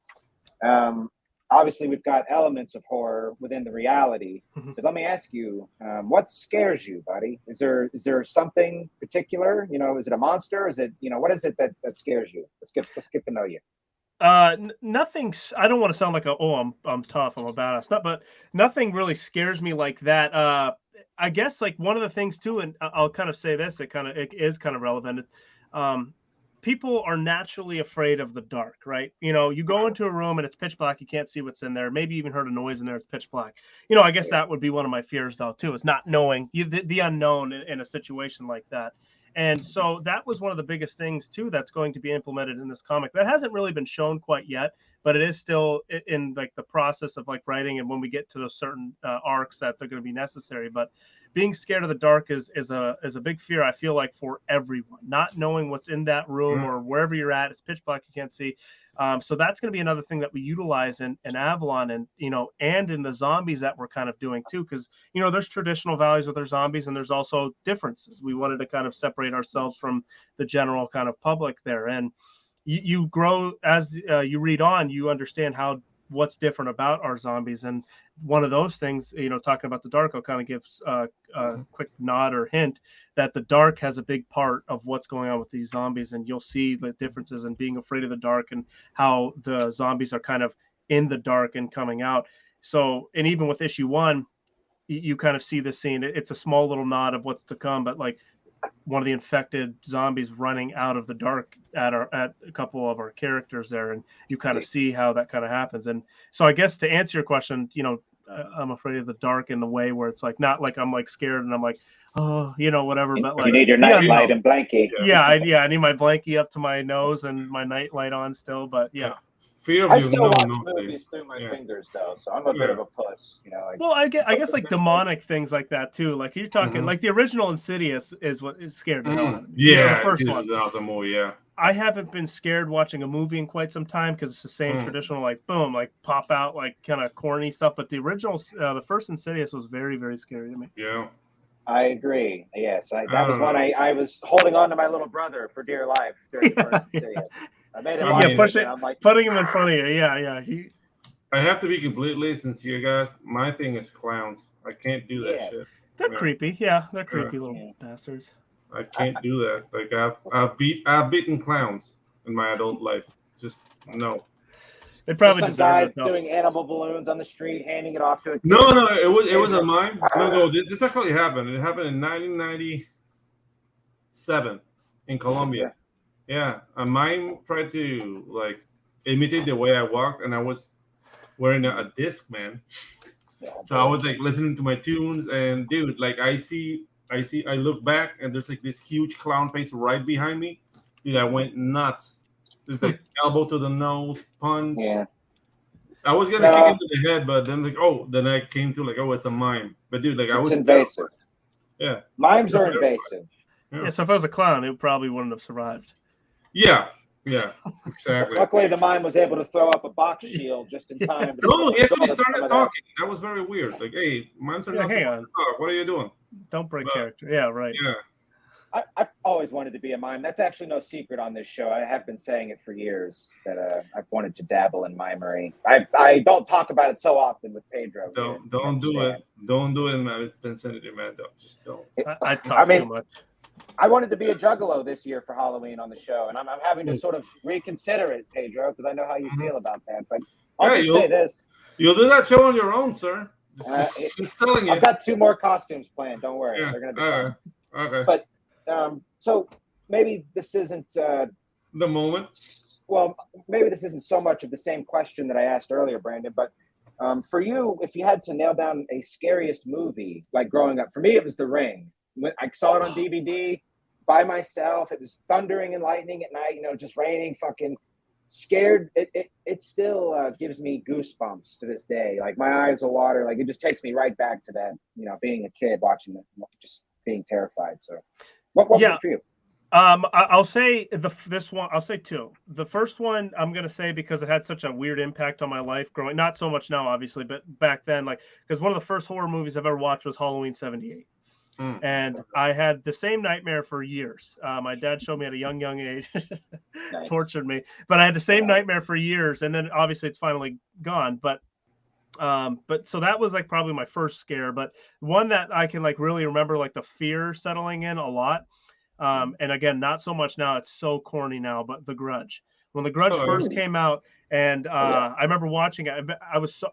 Speaker 2: Obviously, we've got elements of horror within the reality. But let me ask you, what scares you, buddy? Is there something particular? You know, is it a monster? Is it, you know, what is it that scares you? Let's get to know you.
Speaker 3: Nothing. I don't want to sound like I'm tough, I'm a badass. But nothing really scares me like that. I guess like one of the things too, and I'll kind of say this, it is kind of relevant. People are naturally afraid of the dark, right? You know, you go into a room and it's pitch black. You can't see what's in there. Maybe even heard a noise in there. It's pitch black. You know, I guess that would be one of my fears though, too, is not knowing the unknown in a situation like that. And so that was one of the biggest things too, that's going to be implemented in this comic. That hasn't really been shown quite yet, but it is still in like the process of like writing. And when we get to those certain arcs that they're going to be necessary, but being scared of the dark is a big fear, I feel like, for everyone. Not knowing what's in that room or wherever you're at, it's pitch black, you can't see. So that's going to be another thing that we utilize in Avalon, and you know, and in the zombies that we're kind of doing too, because you know, there's traditional values with their zombies, and there's also differences. We wanted to kind of separate ourselves from the general kind of public there, and you grow as you read on, you understand what's different about our zombies. And one of those things, you know, talking about the dark, I'll kind of give a quick nod or hint that the dark has a big part of what's going on with these zombies. And you'll see the differences in being afraid of the dark and how the zombies are kind of in the dark and coming out. So, and even with issue 1, you kind of see this scene. It's a small little nod of what's to come, but like one of the infected zombies running out of the dark at a couple of our characters there, and you kind of see how that kind of happens. And so I guess to answer your question, you know, I'm afraid of the dark in the way where it's like not like I'm like scared and I'm like, oh, you know, whatever, but like
Speaker 2: you need your night light and blankie.
Speaker 3: I need my blankie up to my nose and my night light on still, but
Speaker 1: fear of
Speaker 2: I still watch movies through my fingers though, so I'm a bit of a puss, you know. Like,
Speaker 3: well, I guess like demonic things like that too. Like you're talking like the original Insidious is what is scared me.
Speaker 1: Yeah,
Speaker 3: the first one.
Speaker 1: Is an awesome movie. Yeah,
Speaker 3: I haven't been scared watching a movie in quite some time because it's the same traditional like boom, like pop out, like kind of corny stuff. But the original, the first Insidious was very, very scary to me.
Speaker 1: Yeah.
Speaker 2: I agree. Yes, that was one I was holding on to my little brother for dear life during the first two. Yes. I made him watch it, and I'm like,
Speaker 3: putting him in front of you. Yeah.
Speaker 1: I have to be completely sincere, guys. My thing is clowns. I can't do that shit.
Speaker 3: They're creepy. Yeah, they're creepy little bastards.
Speaker 1: I can't do that. Like I've beaten clowns in my adult life. Just no.
Speaker 3: They probably
Speaker 2: some guy doing animal balloons on the street, handing it off to a kid.
Speaker 1: No, it was a mime. No, this actually happened. It happened in 1997 in Colombia. Yeah, a mime tried to like imitate the way I walked, and I was wearing a disc, man. So I was like listening to my tunes, and dude, like I look back, and there's like this huge clown face right behind me. Dude, I went nuts. It's like elbow to the nose, punch.
Speaker 2: Yeah.
Speaker 1: I was gonna kick him to the head, but then then I came to like, it's a mime. But dude, like I was
Speaker 2: invasive.
Speaker 1: Yeah.
Speaker 2: Mimes are invasive.
Speaker 3: Yeah, so if I was a clown, it probably wouldn't have survived.
Speaker 1: Yeah, exactly.
Speaker 2: Luckily, the mime was able to throw up a box shield just in time.
Speaker 1: No, he actually started talking. That was very weird. It's like, hey, mimes are not supposed to talk. What are you doing?
Speaker 3: Don't break character. Yeah, right.
Speaker 1: Yeah.
Speaker 2: I've always wanted to be a mime. That's actually no secret on this show. I have been saying it for years that I've wanted to dabble in mimery. I don't talk about it so often with Pedro.
Speaker 1: Don't do it. Don't do it, man. Vincent, man. Just don't.
Speaker 3: I talk too much.
Speaker 2: I wanted to be a juggalo this year for Halloween on the show, and I'm having to sort of reconsider it, Pedro, because I know how you feel about that. But I'll just say this.
Speaker 1: You'll do that show on your own, sir. Just telling you.
Speaker 2: I've got 2 more costumes planned. Don't worry. They're going to be fun.
Speaker 1: Okay.
Speaker 2: But so maybe this isn't
Speaker 1: the moment.
Speaker 2: Well, maybe this isn't so much of the same question that I asked earlier, Brandon. But for you, if you had to nail down a scariest movie, like growing up, for me it was The Ring. I saw it on DVD by myself. It was thundering and lightning at night. Just raining. Fucking scared. It still gives me goosebumps to this day. Like my eyes will water. Like it just takes me right back to that. Being a kid watching it, just being terrified. So. What was it for you?
Speaker 3: I'll say this one. I'll say 2. The first one I'm gonna say because it had such a weird impact on my life growing. Not so much now, obviously, but back then, because one of the first horror movies I've ever watched was Halloween '78, and I had the same nightmare for years. My dad showed me at a young age, tortured me, but I had the same nightmare for years, and then obviously it's finally gone. But so that was like probably my first scare, but one that I can like really remember like the fear settling in a lot. And again, not so much now, it's so corny now, but The Grudge. When The Grudge first came out, and I remember watching it,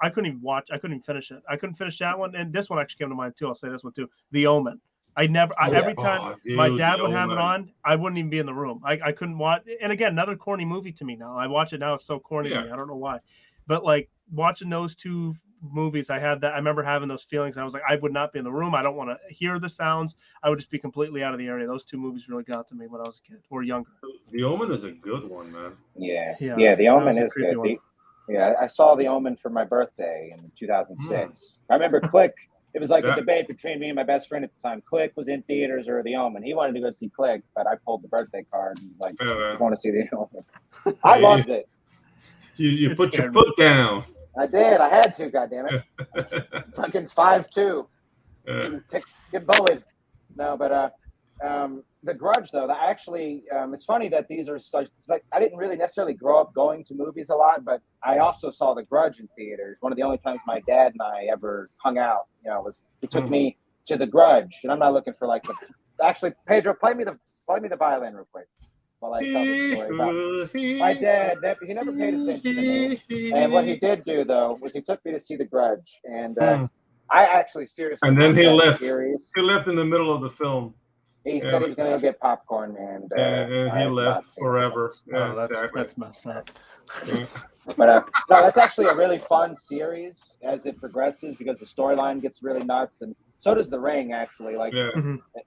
Speaker 3: I couldn't even finish it. I couldn't finish that one, and this one actually came to mind too. I'll say this one too. The Omen. Every time my dad would have it on, I wouldn't even be in the room. I couldn't watch. And again, another corny movie to me now. I watch it now, it's so corny to me. I don't know why, but like watching those 2 movies, I remember having those feelings. And I was like, I would not be in the room. I don't want to hear the sounds. I would just be completely out of the area. Those 2 movies really got to me when I was a kid or younger.
Speaker 1: The Omen is a good one, man.
Speaker 2: Yeah. The Omen is good. I saw The Omen for my birthday in 2006. I remember Click. It was like a debate between me and my best friend at the time. Click was in theaters or The Omen. He wanted to go see Click, but I pulled the birthday card and was like, I want to see The Omen. I loved it.
Speaker 1: You put your foot down.
Speaker 2: I did. I had to. Goddammit. Fucking 5'2". Get bullied. No, but The Grudge though. That actually, it's funny that these are such. It's like I didn't really necessarily grow up going to movies a lot, but I also saw The Grudge in theaters. One of the only times my dad and I ever hung out, was he took me to The Grudge, and I'm not looking for like the. Actually, Pedro, play me the violin real quick. While I tell the story about my dad, he never paid attention to me. And what he did do, though, was he took me to see The Grudge. And I actually seriously...
Speaker 1: And then he left. He left in the middle of the film.
Speaker 2: He said he was going to go get popcorn, and
Speaker 1: he left forever.
Speaker 3: That's messed up.
Speaker 2: But no, that's actually a really fun series as it progresses because the storyline gets really nuts, and so does The Ring. Actually,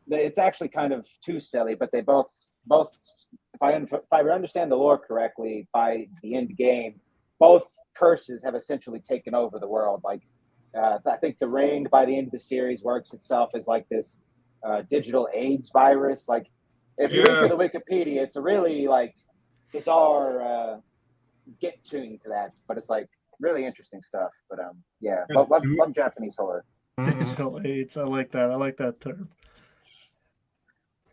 Speaker 2: it's actually kind of too silly, but they both. If I understand the lore correctly, by the end game, both curses have essentially taken over the world. Like, I think The Ring, by the end of the series, works itself as like this digital AIDS virus. Like, if you read through the Wikipedia, it's a really like bizarre get tuned to that, but it's like really interesting stuff. But love Japanese horror.
Speaker 3: Digital aids. I like that. I like that term.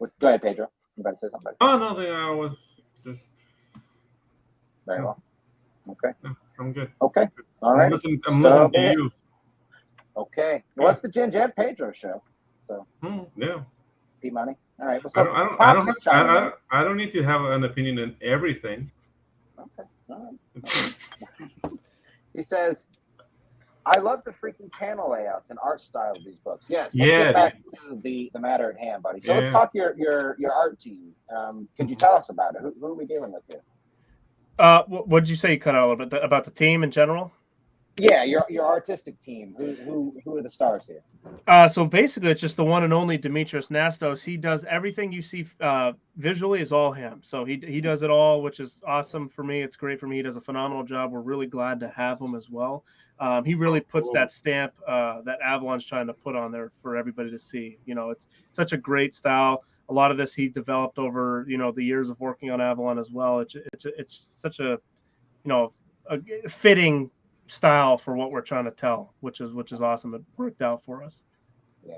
Speaker 2: Go ahead, Pedro. You about to say something?
Speaker 1: Oh, nothing. I was just
Speaker 2: Very well. Okay.
Speaker 1: yeah, I'm good.
Speaker 2: Okay. All right.
Speaker 1: I'm listening to you.
Speaker 2: Okay. Well, it's the Ginge and Pedro show. So
Speaker 1: yeah.
Speaker 2: P Money. All right. Well,
Speaker 1: I
Speaker 2: so
Speaker 1: don't, I don't need to have an opinion on everything.
Speaker 2: Okay. All right. He says, I love the freaking panel layouts and art style of these books. Yes. Let's get back to the matter at hand, buddy. So let's talk your art team. Could you tell us about it? Who are we dealing with here?
Speaker 3: What did you say? You cut out a little bit about the team in general.
Speaker 2: Yeah, your artistic team. Who are the stars here?
Speaker 3: So basically, it's just the one and only Dimitris Nastos. He does everything you see visually is all him. So he does it all, which is awesome for me. It's great for me. He does a phenomenal job. We're really glad to have him as well. He really puts that stamp that Avalon's trying to put on there for everybody to see. You know, it's such a great style. A lot of this he developed over the years of working on Avalon as well. It's such a a fitting style for what we're trying to tell, which is awesome. It worked out for us.
Speaker 2: Yeah,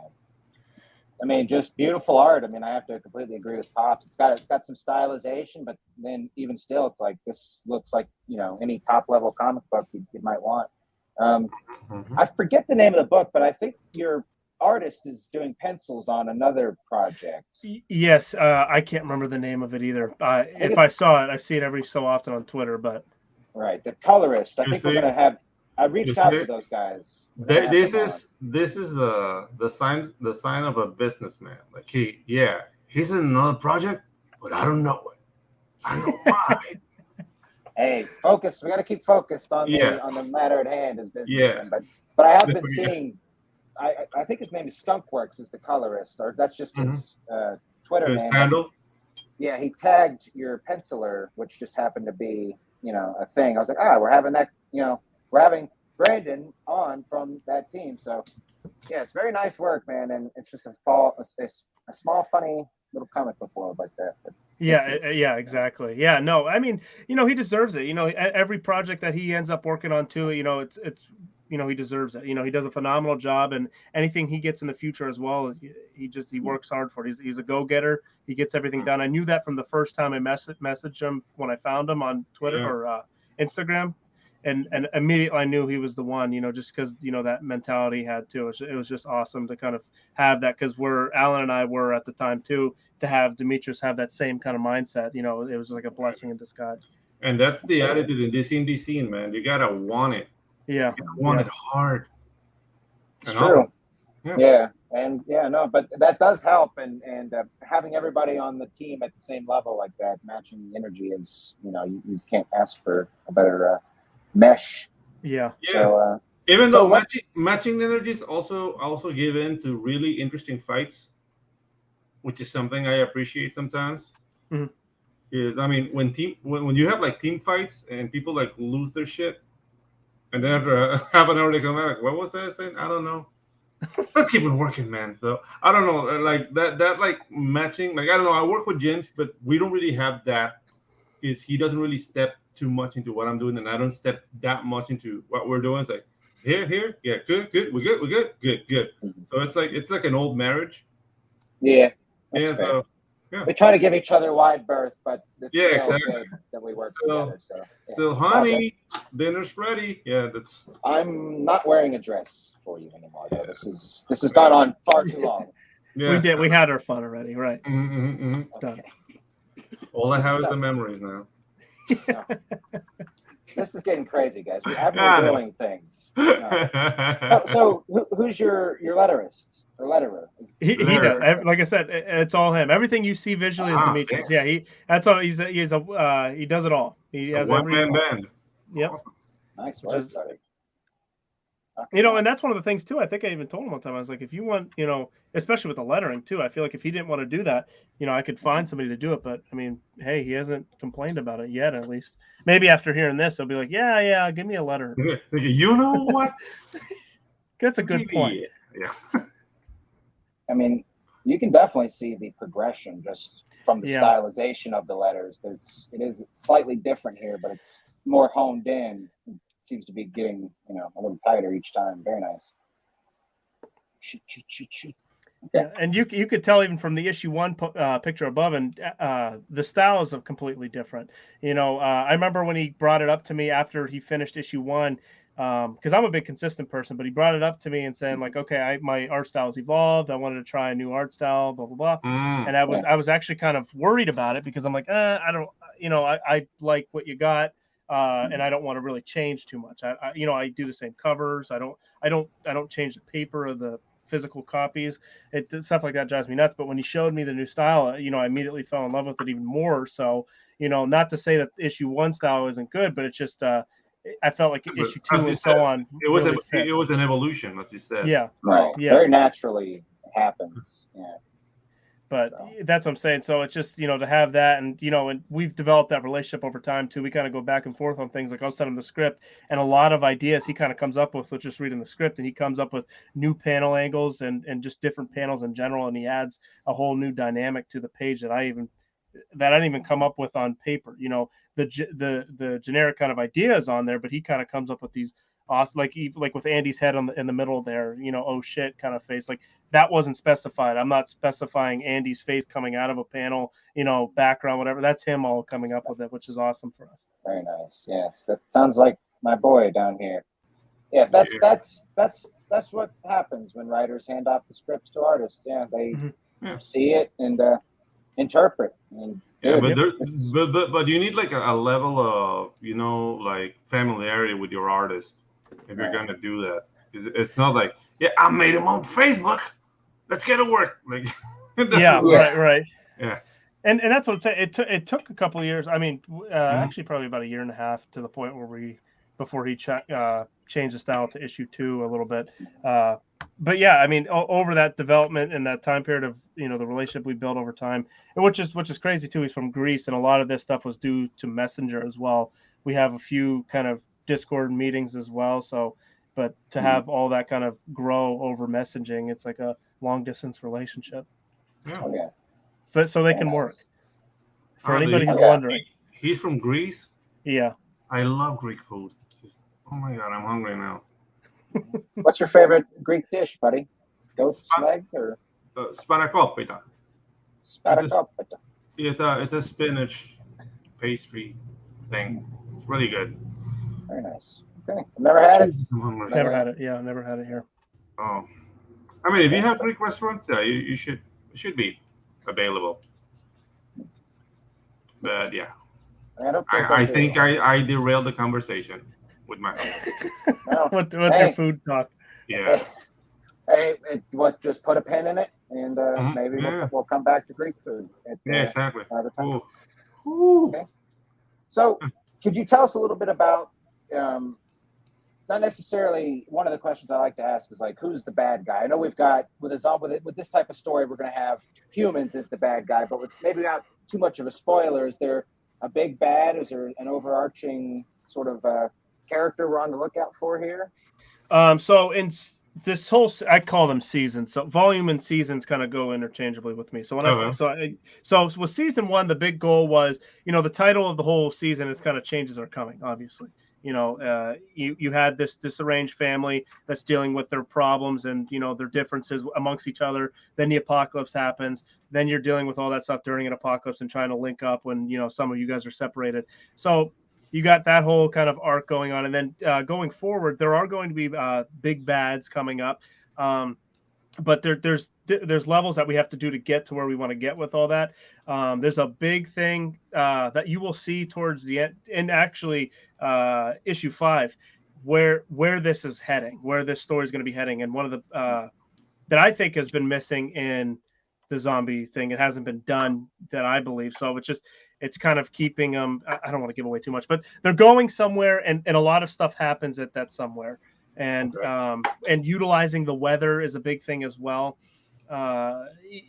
Speaker 2: I mean, just beautiful art. I mean, I have to completely agree with Pops. It's got some stylization, but then even still, it's like this looks like any top level comic book you might want. I forget the name of the book, but I think your artist is doing pencils on another project.
Speaker 3: Yes, I can't remember the name of it either. If I saw it, I see it every so often on Twitter, but.
Speaker 2: Right, the colorist. I think we're gonna have. I reached out to those guys.
Speaker 1: This is the sign of a businessman. Like he's in another project, but I don't know it. I know mine.
Speaker 2: Hey, focus. We got to keep focused on the matter at hand as businessman. But I have been seeing. I think his name is Skunkworks is the colorist, or that's just his Twitter name. Handle. Yeah, he tagged your penciler, which just happened to be a thing. I was like, we're having that. We're having Brandon on from that team. So yeah, it's very nice work, man, and it's just a small funny little comic book world like that. But
Speaker 3: yeah, exactly. Yeah, no, I mean, he deserves it. Every project that he ends up working on too, it's he deserves it. He does a phenomenal job, and anything he gets in the future as well, he works hard for it. He's a go-getter. He gets everything done. I knew that from the first time I messaged him when I found him on Twitter or Instagram, and immediately I knew he was the one. Just because that mentality he had too. It was just awesome to kind of have that, because Alan and I were at the time too, to have Dimitris have that same kind of mindset. It was like a blessing in disguise.
Speaker 1: And that's the attitude in this indie scene, man. You gotta want it.
Speaker 3: Yeah,
Speaker 1: want it hard.
Speaker 2: It's true. But that does help, and having everybody on the team at the same level like that, matching the energy is, you can't ask for a better mesh.
Speaker 3: Yeah.
Speaker 2: So,
Speaker 1: even though matching energies also give in to really interesting fights, which is something I appreciate sometimes.
Speaker 3: Mm-hmm.
Speaker 1: Is when you have like team fights and people like lose their shit. And then after half an hour, they come back. What was that saying? I don't know. Let's keep it working, man. So I don't know, like that like matching. Like I don't know. I work with Ginge, but we don't really have that. Because he doesn't really step too much into what I'm doing, and I don't step that much into what we're doing. It's like here, yeah, good, we're good. So it's like an old marriage.
Speaker 2: Yeah. That's fair.
Speaker 1: So yeah.
Speaker 2: We try to give each other wide berth, but it's still
Speaker 1: exactly.
Speaker 2: good that we work together.
Speaker 1: So honey, dinner's ready. Yeah,
Speaker 2: I'm not wearing a dress for you anymore, though. This has gone on far too long.
Speaker 1: Yeah.
Speaker 3: We did. We had our fun already, right?
Speaker 2: Okay.
Speaker 1: All I have is the memories now.
Speaker 2: This is getting crazy, guys. We have been doing things. So who's your letterist or letterer?
Speaker 3: He does. Like I said, it's all him. Everything you see visually is Dimitris. Yeah, he does it all. He has
Speaker 1: one man band.
Speaker 3: Yep.
Speaker 1: Awesome.
Speaker 2: Nice work, buddy.
Speaker 3: And that's one of the things too. I think I even told him one time. I was like, if you want, especially with the lettering too, I feel like if he didn't want to do that, I could find somebody to do it. But I mean, hey, he hasn't complained about it yet. At least maybe after hearing this, he'll be like, yeah, give me a letter.
Speaker 1: You know what?
Speaker 3: That's a good point.
Speaker 1: Yeah.
Speaker 2: I mean, you can definitely see the progression just from the stylization of the letters. It is slightly different here, but it's more honed in. It seems to be getting a little tighter each time. Very nice. Shoot.
Speaker 3: Yeah, and you could tell even from the issue 1 picture above, and the styles are completely different. I remember when he brought it up to me after he finished issue 1, because I'm a big consistent person, but he brought it up to me and saying like, okay, my art style's evolved. I wanted to try a new art style, blah blah blah. And I was actually kind of worried about it because I'm like, I don't, I like what you got. And I don't want to really change too much. I do the same covers. I don't change the paper of the physical copies. Stuff like that drives me nuts. But when he showed me the new style, I immediately fell in love with it even more. So, not to say that issue 1 style isn't good, but it's just I felt like issue 2 and so on.
Speaker 1: It was an evolution, as you said.
Speaker 3: Yeah,
Speaker 2: right.
Speaker 3: Yeah.
Speaker 2: Very naturally happens. Yeah.
Speaker 3: But that's what I'm saying. So it's just, to have that, and, and we've developed that relationship over time too. We kind of go back and forth on things. Like I'll send him the script, and a lot of ideas he kind of comes up with just reading the script, and he comes up with new panel angles and just different panels in general. And he adds a whole new dynamic to the page that I didn't even come up with on paper. The generic kind of ideas on there, but he kind of comes up with these awesome, like with Andy's head in the middle there, oh shit kind of face. Like that wasn't specified. I'm not specifying Andy's face coming out of a panel, background, whatever. That's him all coming up with it, which is awesome for us.
Speaker 2: Very nice. Yes, that sounds like my boy down here. Yes, that's what happens when writers hand off the scripts to artists. Yeah, they see it and interpret. And
Speaker 1: but you need like a level of like familiarity with your artist if you're gonna do that. It's not like I made him on Facebook. Let's get to work. Like
Speaker 3: right.
Speaker 1: Yeah.
Speaker 3: And that's what it took a couple of years. I mean, actually probably about a year and a half to the point where before he changed the style to issue 2 a little bit. But yeah, I mean, over that development and that time period of the relationship we built over time, and which is crazy too. He's from Greece, and a lot of this stuff was due to Messenger as well. We have a few kind of Discord meetings as well. So, but to have all that kind of grow over messaging, it's like a long distance relationship. So they can work. For anybody who's wondering,
Speaker 1: he's from Greece.
Speaker 3: Yeah,
Speaker 1: I love Greek food. Oh my god, I'm hungry now.
Speaker 2: What's your favorite Greek dish, buddy? Goat's leg or
Speaker 1: spanakopita?
Speaker 2: Spanakopita.
Speaker 1: It's a spinach pastry thing. It's really good.
Speaker 2: Very nice. Okay, I've never had it.
Speaker 3: Never had it. Yeah, never had it here.
Speaker 1: Oh, I mean, if you have Greek restaurants, you should be available. But yeah, I think I derailed the conversation with my
Speaker 3: with your food talk.
Speaker 1: Yeah.
Speaker 2: Hey, just put a pin in it, and maybe we'll come back to Greek food.
Speaker 1: Exactly.
Speaker 2: Another time. Okay. So, could you tell us a little bit about? Not necessarily. One of the questions I like to ask is like, who's the bad guy? I know we've got with this type of story, we're going to have humans as the bad guy, but with maybe not too much of a spoiler. Is there a big bad? Is there an overarching sort of character we're on the lookout for here?
Speaker 3: So in this whole, I call them seasons. So volume and seasons kind of go interchangeably with me. So when so with season 1, the big goal was, the title of the whole season is kind of changes are coming, obviously. You had this disarranged family that's dealing with their problems and, their differences amongst each other. Then the apocalypse happens. Then you're dealing with all that stuff during an apocalypse and trying to link up when, some of you guys are separated. So you got that whole kind of arc going on. And then going forward, there are going to be big bads coming up. But there's levels that we have to do to get to where we want to get with all that. There's a big thing that you will see towards the end, and actually issue 5, where this is heading, where this story is going to be heading. And one of the that I think has been missing in the zombie thing, it hasn't been done that I believe. So it's kind of keeping them. I don't want to give away too much, but they're going somewhere, and a lot of stuff happens at that somewhere. And utilizing the weather is a big thing as well.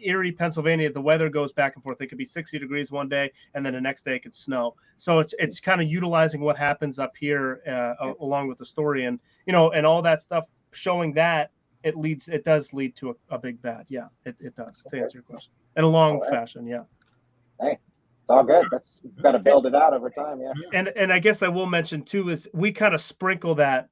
Speaker 3: Erie, Pennsylvania, the weather goes back and forth. It could be 60 degrees one day, and then the next day it could snow. So it's kind of utilizing what happens up here along with the story, and and all that stuff, showing that it does lead to a big bad. Yeah, it does, to answer your question in a long fashion. Yeah.
Speaker 2: Hey, it's all good. We've got to build it out over time. Yeah.
Speaker 3: And I guess I will mention too is we kind of sprinkle that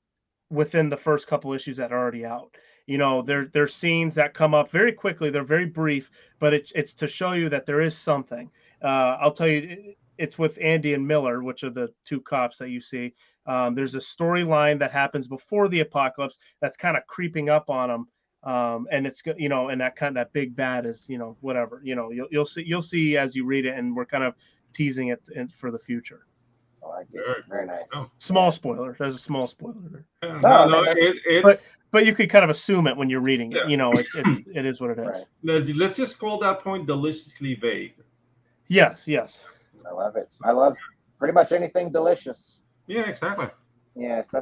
Speaker 3: within the first couple issues that are already out. there's scenes that come up very quickly. They're very brief, but it's to show you that there is something. I'll tell you, it's with Andy and Miller, which are the two cops that you see. There's a storyline that happens before the apocalypse that's kind of creeping up on them. And it's, and that big bad is, whatever, you'll see as you read it, and we're kind of teasing it for the the future.
Speaker 2: I like it. Very nice.
Speaker 1: Oh.
Speaker 3: Small spoiler. There's a small spoiler.
Speaker 1: No, it's
Speaker 3: but you could kind of assume it when you're reading it.
Speaker 1: Yeah.
Speaker 3: It is what it is.
Speaker 2: Right.
Speaker 1: Let's just call that point deliciously vague.
Speaker 3: Yes.
Speaker 2: I love it. I love pretty much anything delicious.
Speaker 1: Yeah, exactly.
Speaker 2: Yes, I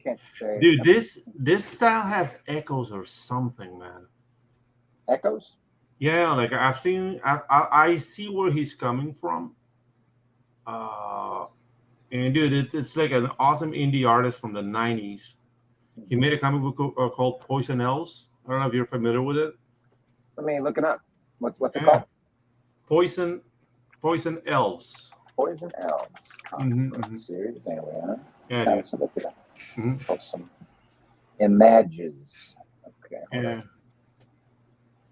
Speaker 2: can't say.
Speaker 1: Dude, this style has echoes or something, man.
Speaker 2: Echoes?
Speaker 1: Yeah, like I've seen, I see where he's coming from. And dude, it's like an awesome indie artist from the 90s. He made a comic book called Poison Elves. I don't know if you're familiar with it.
Speaker 2: Let me look it up. What's it called?
Speaker 1: Poison Elves.
Speaker 2: Poison Elves. Series. There we are.
Speaker 1: Yeah.
Speaker 2: So look it up. Some images. Okay.
Speaker 1: Yeah.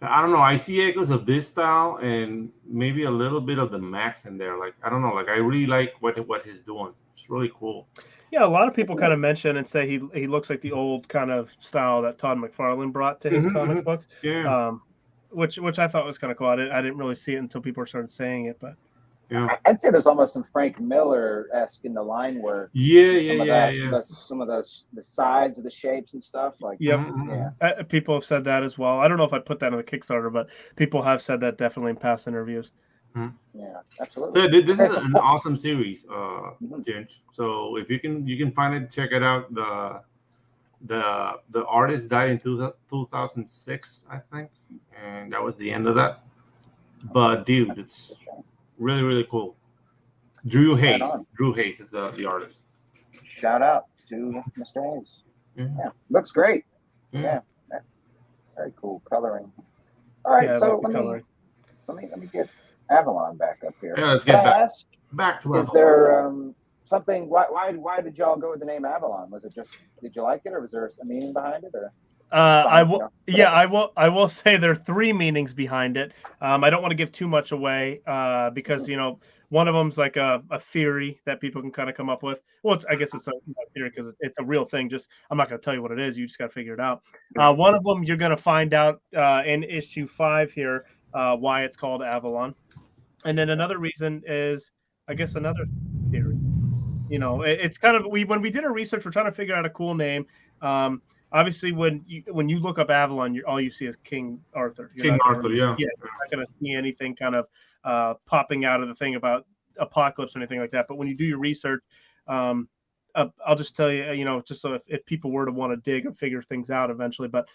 Speaker 1: I don't know. I see echoes of this style and maybe a little bit of the Max in there. Like, I don't know. Like, I really like what he's doing. It's really cool.
Speaker 3: Yeah, a lot of people kind of mention and say he looks like the old kind of style that Todd McFarlane brought to his comic books.
Speaker 1: Yeah.
Speaker 3: Which I thought was kind of cool. I didn't really see it until people started saying it, but
Speaker 1: yeah,
Speaker 2: I'd say there's almost some Frank Miller-esque in the line work.
Speaker 1: Yeah.
Speaker 2: Some of those the sides of the shapes and stuff like.
Speaker 3: Yep.
Speaker 2: Yeah.
Speaker 3: People have said that as well. I don't know if I'd put that on the Kickstarter, but people have said that definitely in past interviews.
Speaker 2: Yeah, absolutely.
Speaker 1: So this is an awesome series, Ginge. So if you can find it, check it out. The artist died in 2006, I think, and that was the end of that. But dude, it's really, really cool. Drew Hayes. Drew Hayes is the artist.
Speaker 2: Shout out to Mr. Hayes.
Speaker 1: Yeah.
Speaker 2: Looks great.
Speaker 1: Yeah.
Speaker 2: Very cool coloring. All right, so let me get Avalon back up here.
Speaker 1: Yeah, let's get back to Avalon.
Speaker 2: Is there something? Why did y'all go with the name Avalon? Was it just, did you like it, or was there a meaning behind it, or?
Speaker 3: I will say there are three meanings behind it. I don't want to give too much away because one of them's like a theory that people can kind of come up with. Well, I guess it's a theory because it's a real thing. Just I'm not going to tell you what it is. You just got to figure it out. One of them you're going to find out in issue 5 here why it's called Avalon, and then another reason is I guess another theory. It's kind of when we did our research, we're trying to figure out a cool name. Obviously, when you look up Avalon, all you see is King Arthur.
Speaker 1: King Arthur, yeah.
Speaker 3: You're not going to see anything kind of popping out of the thing about apocalypse or anything like that. But when you do your research, I'll just tell you, just so if people were to want to dig and figure things out eventually. But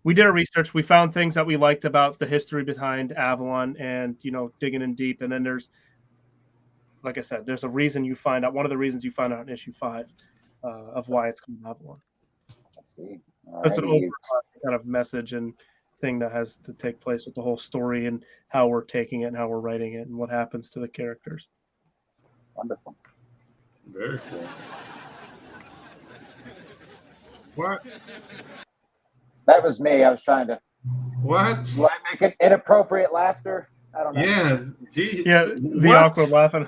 Speaker 3: we did our research. We found things that we liked about the history behind Avalon and, digging in deep. And then there's, like I said, there's a reason you find out. One of the reasons you find out in issue 5 of why it's called Avalon.
Speaker 2: I see.
Speaker 3: It's an overall kind of message and thing that has to take place with the whole story and how we're taking it and how we're writing it and what happens to the characters.
Speaker 2: Wonderful.
Speaker 1: Very cool. What?
Speaker 2: That was me. I was trying to.
Speaker 1: What?
Speaker 2: Do I make an inappropriate laughter? I don't know.
Speaker 1: Yeah. Gee.
Speaker 3: Yeah. The awkward laughing.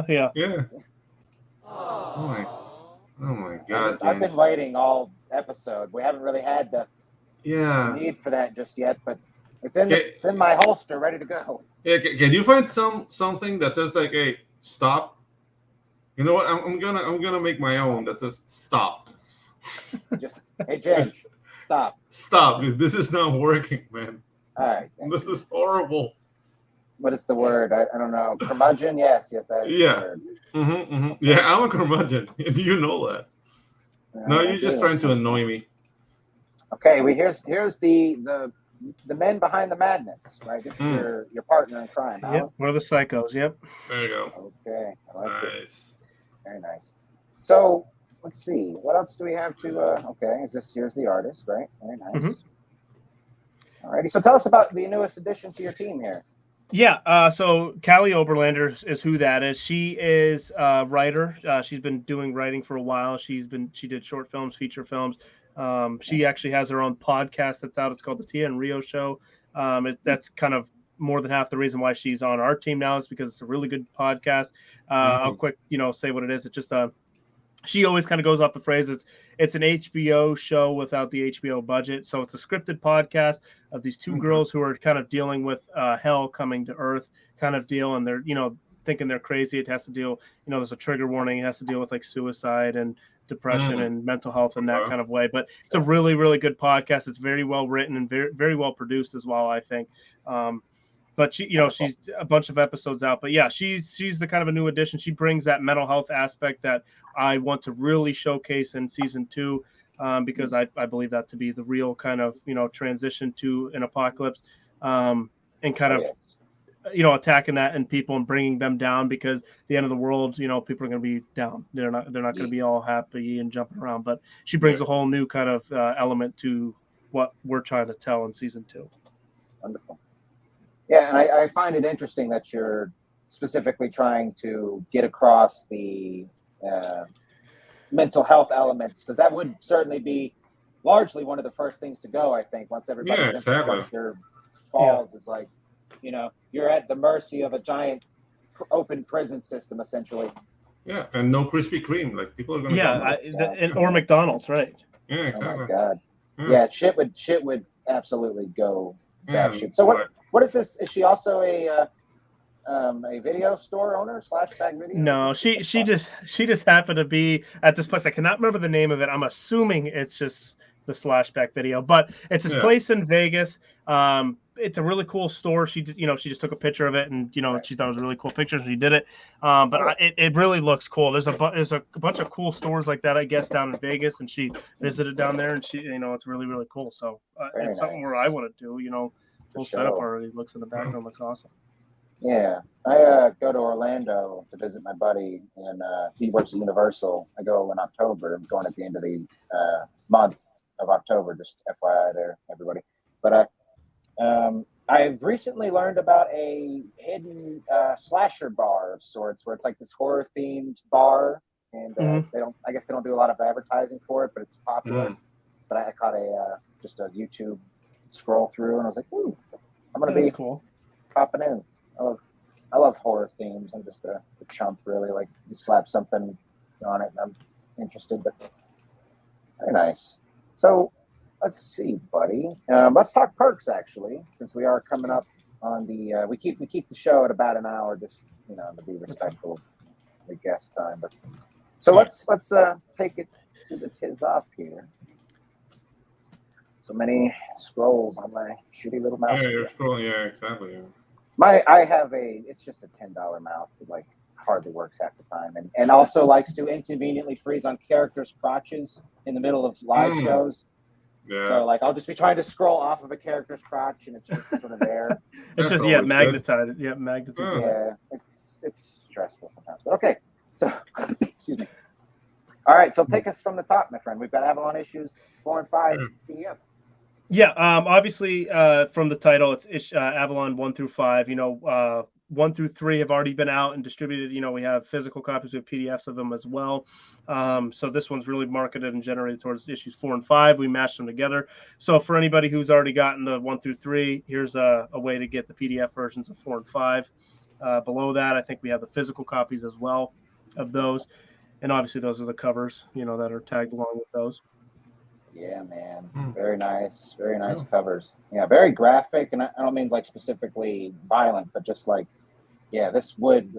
Speaker 3: Yeah.
Speaker 1: Yeah. Oh my God!
Speaker 2: I've been waiting all episode. We haven't really had the need for that just yet, but it's in my holster, ready to go.
Speaker 1: Yeah, can you find something that says like, "Hey, stop"? You know what? I'm gonna make my own that says "stop."
Speaker 2: Just hey, Jen, stop.
Speaker 1: Stop, because this is not working, man.
Speaker 2: All right.
Speaker 1: This is horrible.
Speaker 2: What is the word? I don't know. Curmudgeon? Yes, that is the word.
Speaker 1: Yeah, I'm a curmudgeon. Do you know that? No, you're just trying to annoy me.
Speaker 2: Okay, well, here's the men behind the madness, right? This is your partner in crime.
Speaker 3: Yep, we're the psychos. Yep.
Speaker 1: There you go.
Speaker 2: Okay, I like it. Very nice. So let's see. What else do we have to? Okay, here's the artist, right? Very nice. Alrighty. So tell us about the newest addition to your team here.
Speaker 3: Yeah, so Callie Oberlander is who that is. She is a writer. She's been doing writing for a while. She did short films, feature films. She actually has her own podcast that's out. It's called the Tia and Rio Show. That's kind of more than half the reason why she's on our team now is because it's a really good podcast. I'll quick, say what it is. It's just she always kind of goes off the phrase. It's an HBO show without the HBO budget. So it's a scripted podcast of these two girls who are kind of dealing with hell coming to earth kind of deal. And they're, thinking they're crazy. It has to deal, there's a trigger warning. It has to deal with like suicide and depression and mental health in that kind of way. But it's a really, really good podcast. It's very well written and very, very well produced as well, I think. But she, she's a bunch of episodes out. But yeah, she's the kind of a new addition. She brings that mental health aspect that I want to really showcase in season 2, because I believe that to be the real kind of transition to an apocalypse, and kind of attacking that in people and bringing them down, because at the end of the world, people are going to be down. They're not going to be all happy and jumping around. But she brings a whole new kind of element to what we're trying to tell in season 2.
Speaker 2: Wonderful. Yeah, and I find it interesting that you're specifically trying to get across the mental health elements, because that would certainly be largely one of the first things to go, I think, once everybody's infrastructure falls. Is like, you're at the mercy of a giant open prison system, essentially.
Speaker 1: Yeah, and no Krispy Kreme. Like, people are going to
Speaker 3: or McDonald's, right?
Speaker 1: Yeah, exactly.
Speaker 2: Oh my God. Yeah, shit would absolutely go bad shit. So what is this? Is she also a video store owner / bag video?
Speaker 3: No, she just happened to be at this place. I cannot remember the name of it. I'm assuming it's just the /back video, but it's this place in Vegas. It's a really cool store. She just took a picture of it, and she thought it was a really cool picture, so she did it. But it really looks cool. There's a bunch of cool stores like that, I guess, down in Vegas, and she visited down there, and she it's really, really cool. So it's something where I want to do. Full setup already. Looks in the background, looks awesome.
Speaker 2: Yeah, I go to Orlando to visit my buddy, and he works at Universal. I go in October. I'm going at the end of the month of October. Just FYI there, everybody. But I've recently learned about a hidden slasher bar of sorts, where it's like this horror themed bar, and I guess they don't do a lot of advertising for it, but it's popular. But I caught just a YouTube scroll through, and I was like, ooh, I'm gonna be popping in. I love horror themes. I'm just a chump, really. Like, you slap something on it, and I'm interested. But very nice. So let's see, buddy. Let's talk perks, actually, since we are coming up on the. We keep the show at about an hour, just to be respectful of the guest time. But so let's take it to the tiz off here. So many scrolls on my shitty little mouse.
Speaker 1: Yeah, you're scrolling. Yeah, exactly. Yeah.
Speaker 2: I have it's just a $10 mouse that like hardly works half the time, and also likes to inconveniently freeze on characters' crotches in the middle of live shows. Yeah. So like, I'll just be trying to scroll off of a character's crotch, and it's just sort of there.
Speaker 3: It's just magnetized. Yeah, magnetized.
Speaker 2: Yeah, it's stressful sometimes. But okay, so excuse me. All right, so take us from the top, my friend. We've got Avalon issues 4 and 5 PDF.
Speaker 3: Yeah, obviously from the title, it's Avalon 1 through 5. 1 through 3 have already been out and distributed. We have physical copies with PDFs of them as well. So this one's really marketed and generated towards issues 4 and 5. We mashed them together. So for anybody who's already gotten the 1 through 3, here's a way to get the PDF versions of 4 and 5. Below that, I think we have the physical copies as well of those. And obviously those are the covers, that are tagged along with those.
Speaker 2: Yeah, man. Very nice. Very nice covers. Yeah, very graphic. And I don't mean like specifically violent, but just like, this would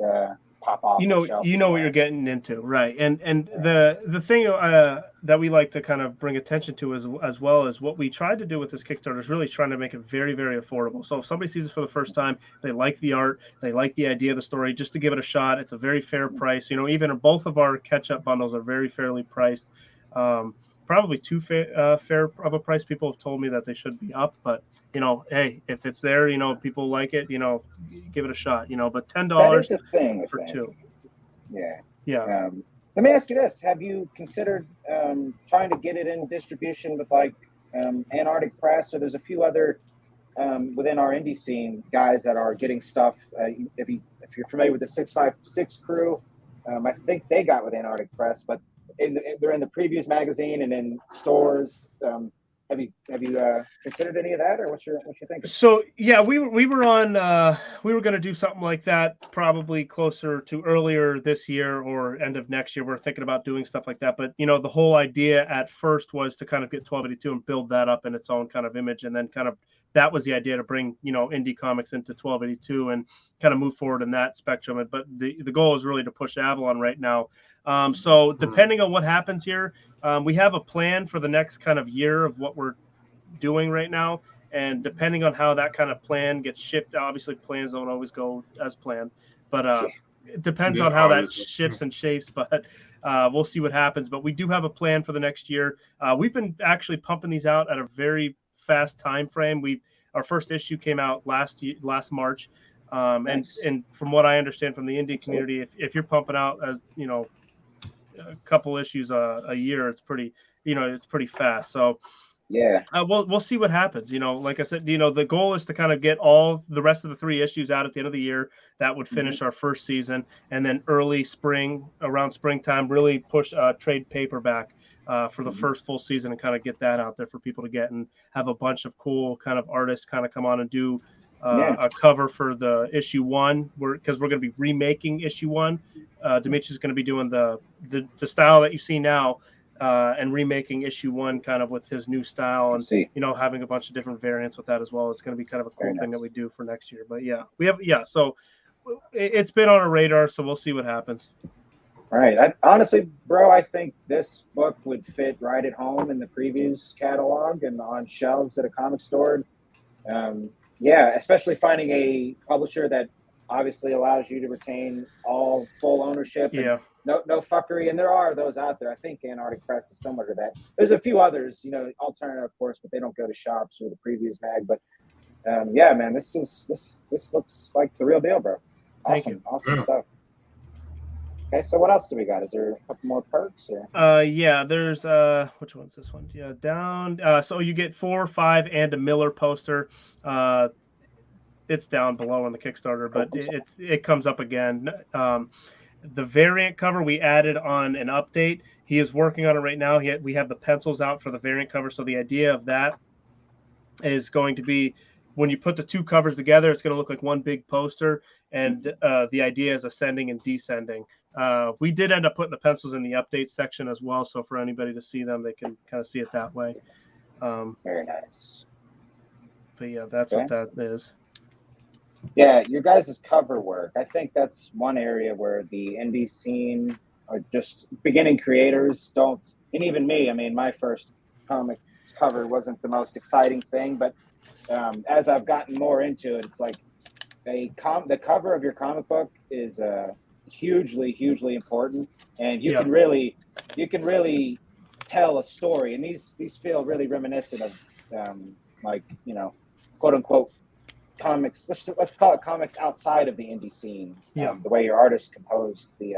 Speaker 2: pop off.
Speaker 3: You know what you're getting into, right? And the thing that we like to kind of bring attention to as well as what we tried to do with this Kickstarter is really trying to make it very, very affordable. So if somebody sees this for the first time, they like the art, they like the idea of the story, just to give it a shot. It's a very fair price. Even both of our catch-up bundles are very fairly priced. Probably too fair of a price. People have told me that they should be up, but hey, if it's there, people like it, give it a shot, but $10
Speaker 2: that is a thing,
Speaker 3: for 2.
Speaker 2: Yeah. Let me ask you this: have you considered trying to get it in distribution with like Antarctic Press, or there's a few other within our indie scene guys that are getting stuff? If you're familiar with the 656 crew, I think they got with Antarctic Press, but they're in the previews magazine and in stores. Have you considered any of that, or what you thinking?
Speaker 3: So yeah, we were on we were going to do something like that probably closer to earlier this year or end of next year. We're thinking about doing stuff like that, but the whole idea at first was to kind of get 1282 and build that up in its own kind of image, and then kind of that was the idea, to bring indie comics into 1282 and kind of move forward in that spectrum. But the goal is really to push Avalon right now. So depending on what happens here, we have a plan for the next kind of year of what we're doing right now, and depending on how that kind of plan gets shipped, obviously plans don't always go as planned, but it depends on how that shifts and shapes. But we'll see what happens. But we do have a plan for the next year. We've been actually pumping these out at a very fast time frame. Our first issue came out last March,
Speaker 2: Nice.
Speaker 3: and from what I understand from the indie community, if you're pumping out as a couple issues a year, it's pretty fast. So
Speaker 2: Yeah.
Speaker 3: we'll see what happens. Like I said, the goal is to kind of get all the rest of the 3 issues out at the end of the year. That would finish our first season, and then early spring, around springtime, really push trade paperback for the first full season and kind of get that out there for people to get, and have a bunch of cool kind of artists kind of come on and do a cover for the issue 1, because we're going to be remaking issue 1. Dimitri's going to be doing the style that you see now, and remaking issue 1 kind of with his new style, and having a bunch of different variants with that as well. It's going to be kind of a cool thing that we do for next year. But so it's been on our radar, so we'll see what happens.
Speaker 2: All right. Honestly, bro, I think this book would fit right at home in the previews catalog and on shelves at a comic store. Especially finding a publisher that obviously allows you to retain all full ownership.
Speaker 3: Yeah.
Speaker 2: No fuckery. And there are those out there. I think Antarctic Press is similar to that. There's a few others, alternative, of course, but they don't go to shops or the previews mag. But man, this looks like the real deal, bro. Awesome stuff. Okay, so what else do we got? Is there a couple more perks? Or?
Speaker 3: There's which one's this one? Yeah, down. So you get 4, 5, and a Miller poster. It's down below on the Kickstarter, but it comes up again. The variant cover we added on an update. He is working on it right now. We have the pencils out for the variant cover. So the idea of that is going to be, when you put the 2 covers together, it's going to look like one big poster. And the idea is ascending and descending. We did end up putting the pencils in the update section as well. So for anybody to see them, they can kind of see it that way.
Speaker 2: Very nice.
Speaker 3: But yeah, that's what that is.
Speaker 2: Yeah, your guys' cover work. I think that's one area where the indie scene, or just beginning creators, don't, and even me, I mean, my first comics cover wasn't the most exciting thing, but as I've gotten more into it, it's like the cover of your comic book is hugely, hugely important, and you can really tell a story, and these feel really reminiscent of quote unquote comics. Let's call it comics outside of the indie scene. The way your artist composed the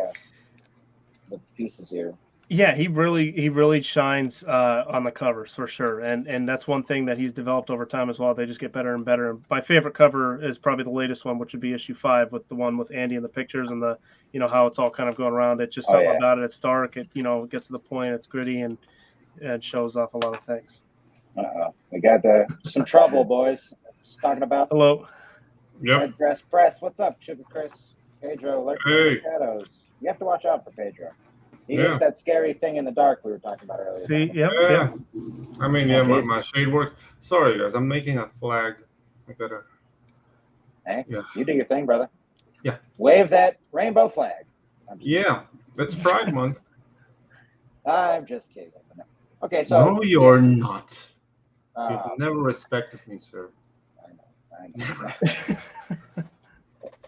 Speaker 2: pieces here.
Speaker 3: Yeah, he really shines on the covers for sure, and that's one thing that he's developed over time as well. They just get better and better. And my favorite cover is probably the latest one, which would be issue 5, with the one with Andy and the pictures and the how it's all kind of going around. It's just something about it. It's dark. It it gets to the point. It's gritty and it shows off a lot of things.
Speaker 2: We got some trouble, boys. Just talking about
Speaker 3: hello.
Speaker 2: Red Dress Press. What's up, Sugar Chris? Pedro, lurking in the shadows. You have to watch out for Pedro. He is that scary thing in the dark we were talking about earlier.
Speaker 3: See,
Speaker 1: I mean, my shade works. Sorry, guys, I'm making a flag. I gotta.
Speaker 2: Hey, you do your thing, brother.
Speaker 1: Yeah.
Speaker 2: Wave that rainbow flag.
Speaker 1: It's Pride Month.
Speaker 2: I'm just kidding. Okay, so.
Speaker 1: No, you're not. You've never respected me, sir.
Speaker 2: I know.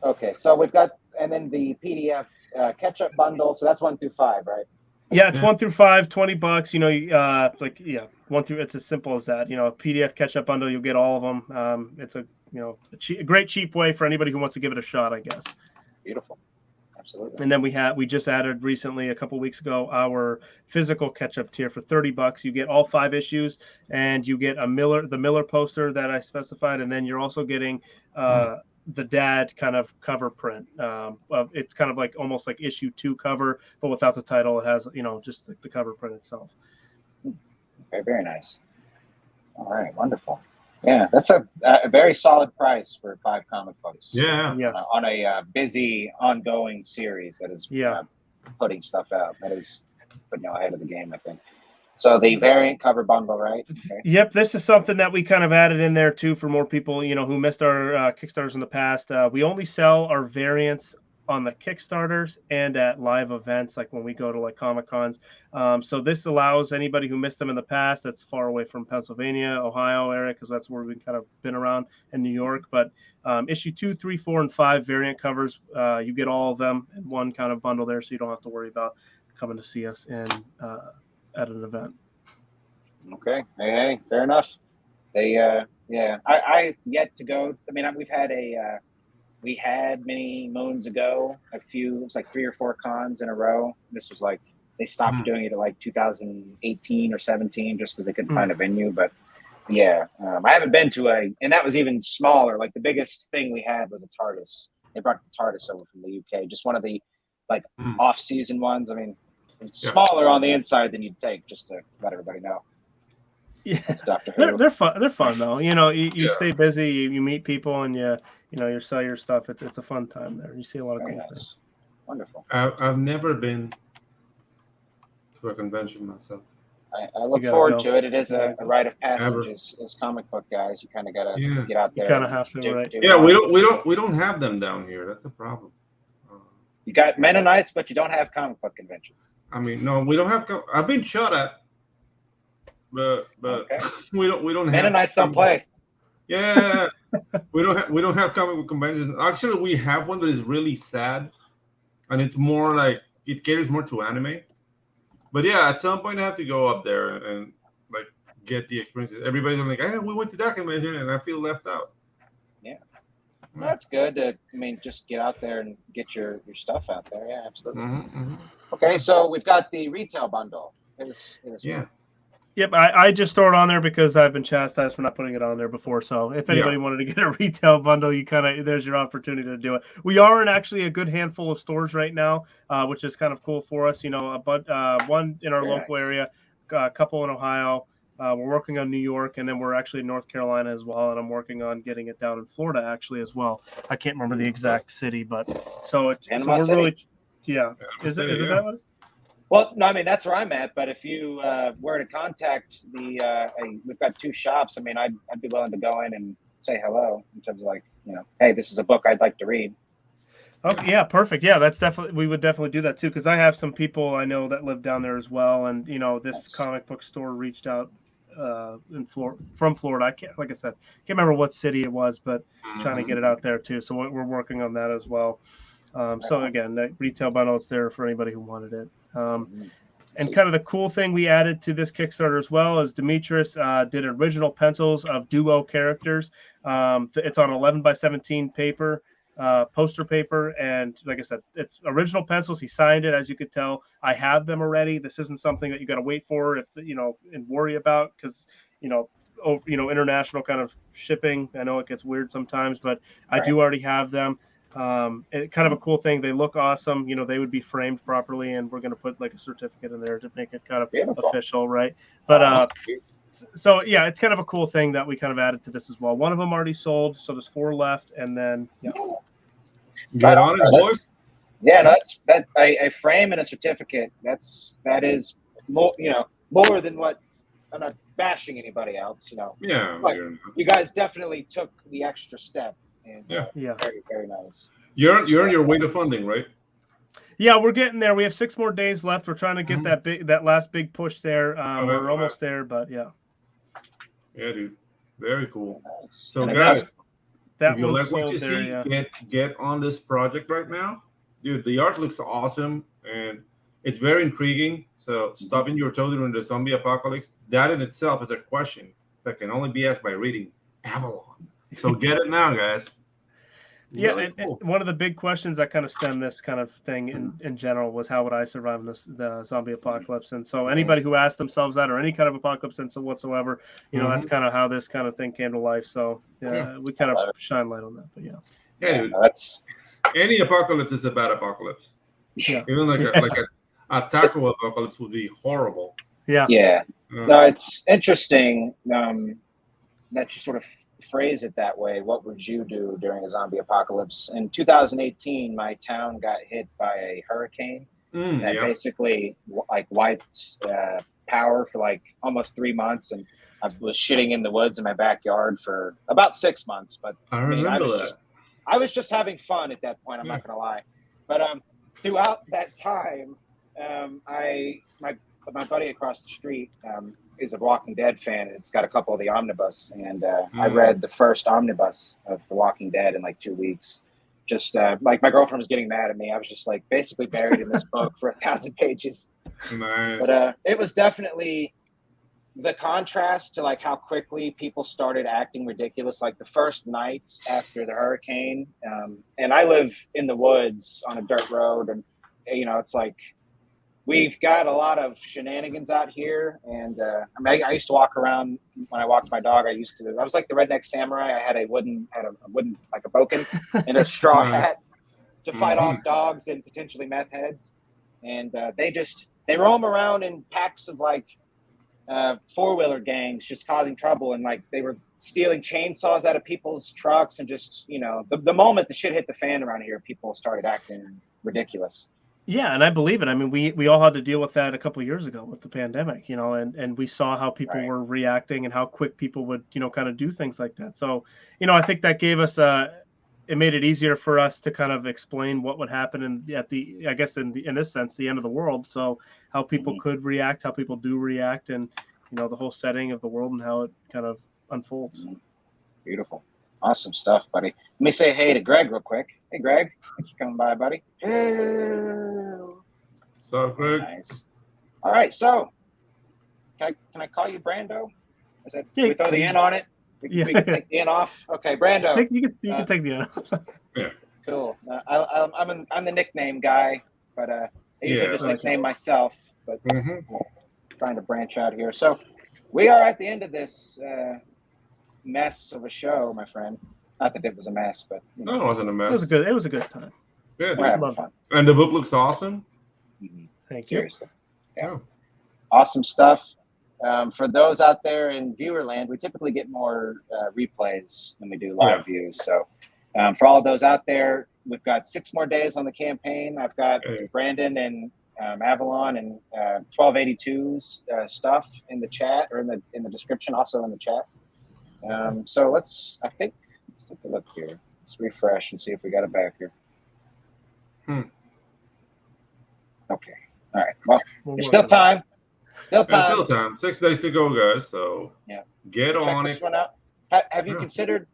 Speaker 2: Okay, so we've got, and then the PDF catch-up bundle. So that's 1 through 5, right?
Speaker 3: Yeah, it's 1 through 5, $20. 1 through. It's as simple as that. A PDF catch-up bundle, you'll get all of them. It's a great cheap way for anybody who wants to give it a shot, I guess.
Speaker 2: Beautiful. Absolutely.
Speaker 3: And then we just added recently, a couple weeks ago, our physical catch-up tier for $30. You get all 5 issues, and you get the Miller poster that I specified, and then you're also getting the dad kind of cover print. It's kind of like almost like issue 2 cover, but without the title. It has, just the cover print itself.
Speaker 2: Okay, very nice. All right, wonderful. Yeah, that's a very solid price for 5 comic books.
Speaker 1: Yeah.
Speaker 2: On a busy, ongoing series that is putting stuff out. That is putting you ahead of the game, I think. So the variant cover bundle, right? Okay.
Speaker 3: Yep, this is something that we kind of added in there too for more people, who missed our Kickstarters in the past. We only sell our variants on the Kickstarters and at live events, like when we go to like Comic Cons. So this allows anybody who missed them in the past that's far away from Pennsylvania, Ohio area, because that's where we've kind of been around, in New York. But issue 2, 3, 4, and 5 variant covers, you get all of them in one kind of bundle there, so you don't have to worry about coming to see us at an event.
Speaker 2: Okay. Hey, fair enough. I've yet to go. I mean, we had many moons ago, it was like 3 or 4 cons in a row. This was like, they stopped doing it at like 2018 or 17 just because they couldn't find a venue. But I haven't been to and that was even smaller. Like the biggest thing we had was a TARDIS. They brought the TARDIS over from the UK, just one of the like off-season ones. I mean, it's smaller on the inside than you'd think, just to let everybody know.
Speaker 3: Yeah, they're fun. They're fun though. You stay busy, you meet people, and you sell your stuff. It's a fun time there. You see a lot of cool things.
Speaker 2: Wonderful.
Speaker 1: I've never been to a convention myself.
Speaker 2: I look forward to it. It is a rite of passage as comic book guys. You kind of gotta get out there.
Speaker 3: You kind of have to, right?
Speaker 1: We don't have them down here. That's the problem.
Speaker 2: You got Mennonites, but you don't have comic book conventions.
Speaker 1: I mean, no, we don't have. I've been shot at, but okay. we don't have.
Speaker 2: Mennonites don't play.
Speaker 1: Yeah, we don't have comic book conventions. Actually, we have one that is really sad, and it's more like it caters more to anime. But yeah, at some point I have to go up there and like get the experiences. Everybody's like, "Hey, we went to that convention," and I feel left out.
Speaker 2: Yeah. Well, that's good. Just get out there and get your stuff out there. Yeah, absolutely. Okay, so we've got the retail bundle.
Speaker 3: Yep, I just throw it on there because I've been chastised for not putting it on there before. So if anybody wanted to get a retail bundle, there's your opportunity to do it. We are in actually a good handful of stores right now, which is kind of cool for us. One in our local area, a couple in Ohio. We're working on New York, and then we're actually in North Carolina as well, and I'm working on getting it down in Florida actually as well. I can't remember the exact city, but we're really, Is it that one?
Speaker 2: Well, no, I mean that's where I'm at. But if you were to contact we've got 2 shops. I mean, I'd be willing to go in and say hello in terms of like, hey, this is a book I'd like to read.
Speaker 3: Oh yeah, perfect. Yeah, we would definitely do that too, because I have some people I know that live down there as well, and this comic book store reached out from Florida. I can't remember what city it was, but trying to get it out there too. So we're working on that as well. So again, that retail bundle is there for anybody who wanted it. And kind of the cool thing we added to this Kickstarter as well is Demetrius did original pencils of duo characters. It's on 11x17 paper, poster paper, and like I said, it's original pencils. He signed it, as you could tell. I have them already. This isn't something that you got to wait for and worry about, because international kind of shipping. I know it gets weird sometimes, but I do already have them. Kind of a cool thing. They look awesome. They would be framed properly, and we're going to put like a certificate in there to make it kind of official, right? But so yeah, it's kind of a cool thing that we kind of added to this as well. One of them already sold, so there's 4 left, and then
Speaker 1: get on it, boys.
Speaker 2: Yeah, that's a frame and a certificate. That is more than what. I'm not bashing anybody else,
Speaker 1: Yeah,
Speaker 2: but you guys definitely took the extra step. And, very, very nice.
Speaker 1: You're on your way to funding, right?
Speaker 3: Yeah, we're getting there. We have 6 more days left. We're trying to get that last big push there. We're almost there, but yeah.
Speaker 1: Yeah, dude. Very cool.
Speaker 2: Nice.
Speaker 1: So guys,
Speaker 3: if
Speaker 1: you like what you see, get on this project right now. Dude, the art looks awesome and it's very intriguing. So stopping your toe during the zombie apocalypse, that in itself is a question that can only be asked by reading Avalon. So get it now, guys.
Speaker 3: Yeah, really cool. And one of the big questions that kind of stemmed this kind of thing in general was, how would I survive in the zombie apocalypse? And so anybody who asked themselves that, or any kind of apocalypse and so whatsoever, that's kind of how this kind of thing came to life. So we kind of shine light on that. But
Speaker 1: Yeah, dude.
Speaker 2: That's
Speaker 1: Any apocalypse is a bad apocalypse.
Speaker 3: Yeah.
Speaker 1: Even like a taco apocalypse would be horrible.
Speaker 2: Yeah. No, it's interesting that you sort of phrase it that way. What would you do during a zombie apocalypse? In 2018, my town got hit by a hurricane that basically like wiped power for like almost 3 months, and I was shitting in the woods in my backyard for about 6 months. But
Speaker 1: I remember that.
Speaker 2: I was just having fun at that point. I'm not gonna lie. But throughout that time, my buddy across the street is a Walking Dead fan. It's got a couple of the omnibus, and I read the first omnibus of The Walking Dead in like 2 weeks. Just like my girlfriend was getting mad at me. I was just like basically buried in this book for 1,000 pages.
Speaker 1: Nice.
Speaker 2: But it was definitely the contrast to like how quickly people started acting ridiculous. Like the first night after the hurricane, and I live in the woods on a dirt road, and you know it's like we've got a lot of shenanigans out here. And I used to walk around when I walked my dog. I was like the redneck samurai. I had a wooden like a boken and a straw hat to fight off dogs and potentially meth heads. And they roam around in packs of like four-wheeler gangs, just causing trouble. And like they were stealing chainsaws out of people's trucks, and just, you know, the moment the shit hit the fan around here, people started acting ridiculous.
Speaker 3: Yeah, and I believe it. I mean, we all had to deal with that a couple of years ago with the pandemic, you know, and we saw how people were reacting and how quick people would, you know, kind of do things like that. So, you know, I think that gave us it made it easier for us to kind of explain what would happen I guess in this sense, the end of the world. So how people could react, how people do react, and, you know, the whole setting of the world and how it kind of unfolds.
Speaker 2: Beautiful. Awesome stuff, buddy. Let me say hey to Greg real quick. Hey, Greg. Thanks for coming by, buddy.
Speaker 1: So, Greg.
Speaker 2: Nice. All right, so can I call you Brando? Can we throw the N on it? We can take the N off. Okay, Brando.
Speaker 3: You can take the N off.
Speaker 1: Yeah.
Speaker 2: Cool. I'm the nickname guy, but I usually just nickname myself. But trying to branch out here. So we are at the end of this mess of a show, my friend. Not that it was a mess, but you know.
Speaker 1: No, it wasn't a mess.
Speaker 3: It was a good time.
Speaker 1: Yeah,
Speaker 2: we're having fun.
Speaker 1: And the book looks awesome.
Speaker 3: Thank you.
Speaker 2: Seriously. Yeah. Awesome stuff. For those out there in viewer land, we typically get more replays when we do live views. So for all of those out there, we've got 6 more days on the campaign. I've got Brandon and Avalon and 1282's stuff in the chat, or in the description, also in the chat. So let's take a look here. Let's refresh and see if we got it back here. Okay. All right. Well, there's still time. Still time.
Speaker 1: 6 days to go, guys. So get on it.
Speaker 2: Check this one out. Have you considered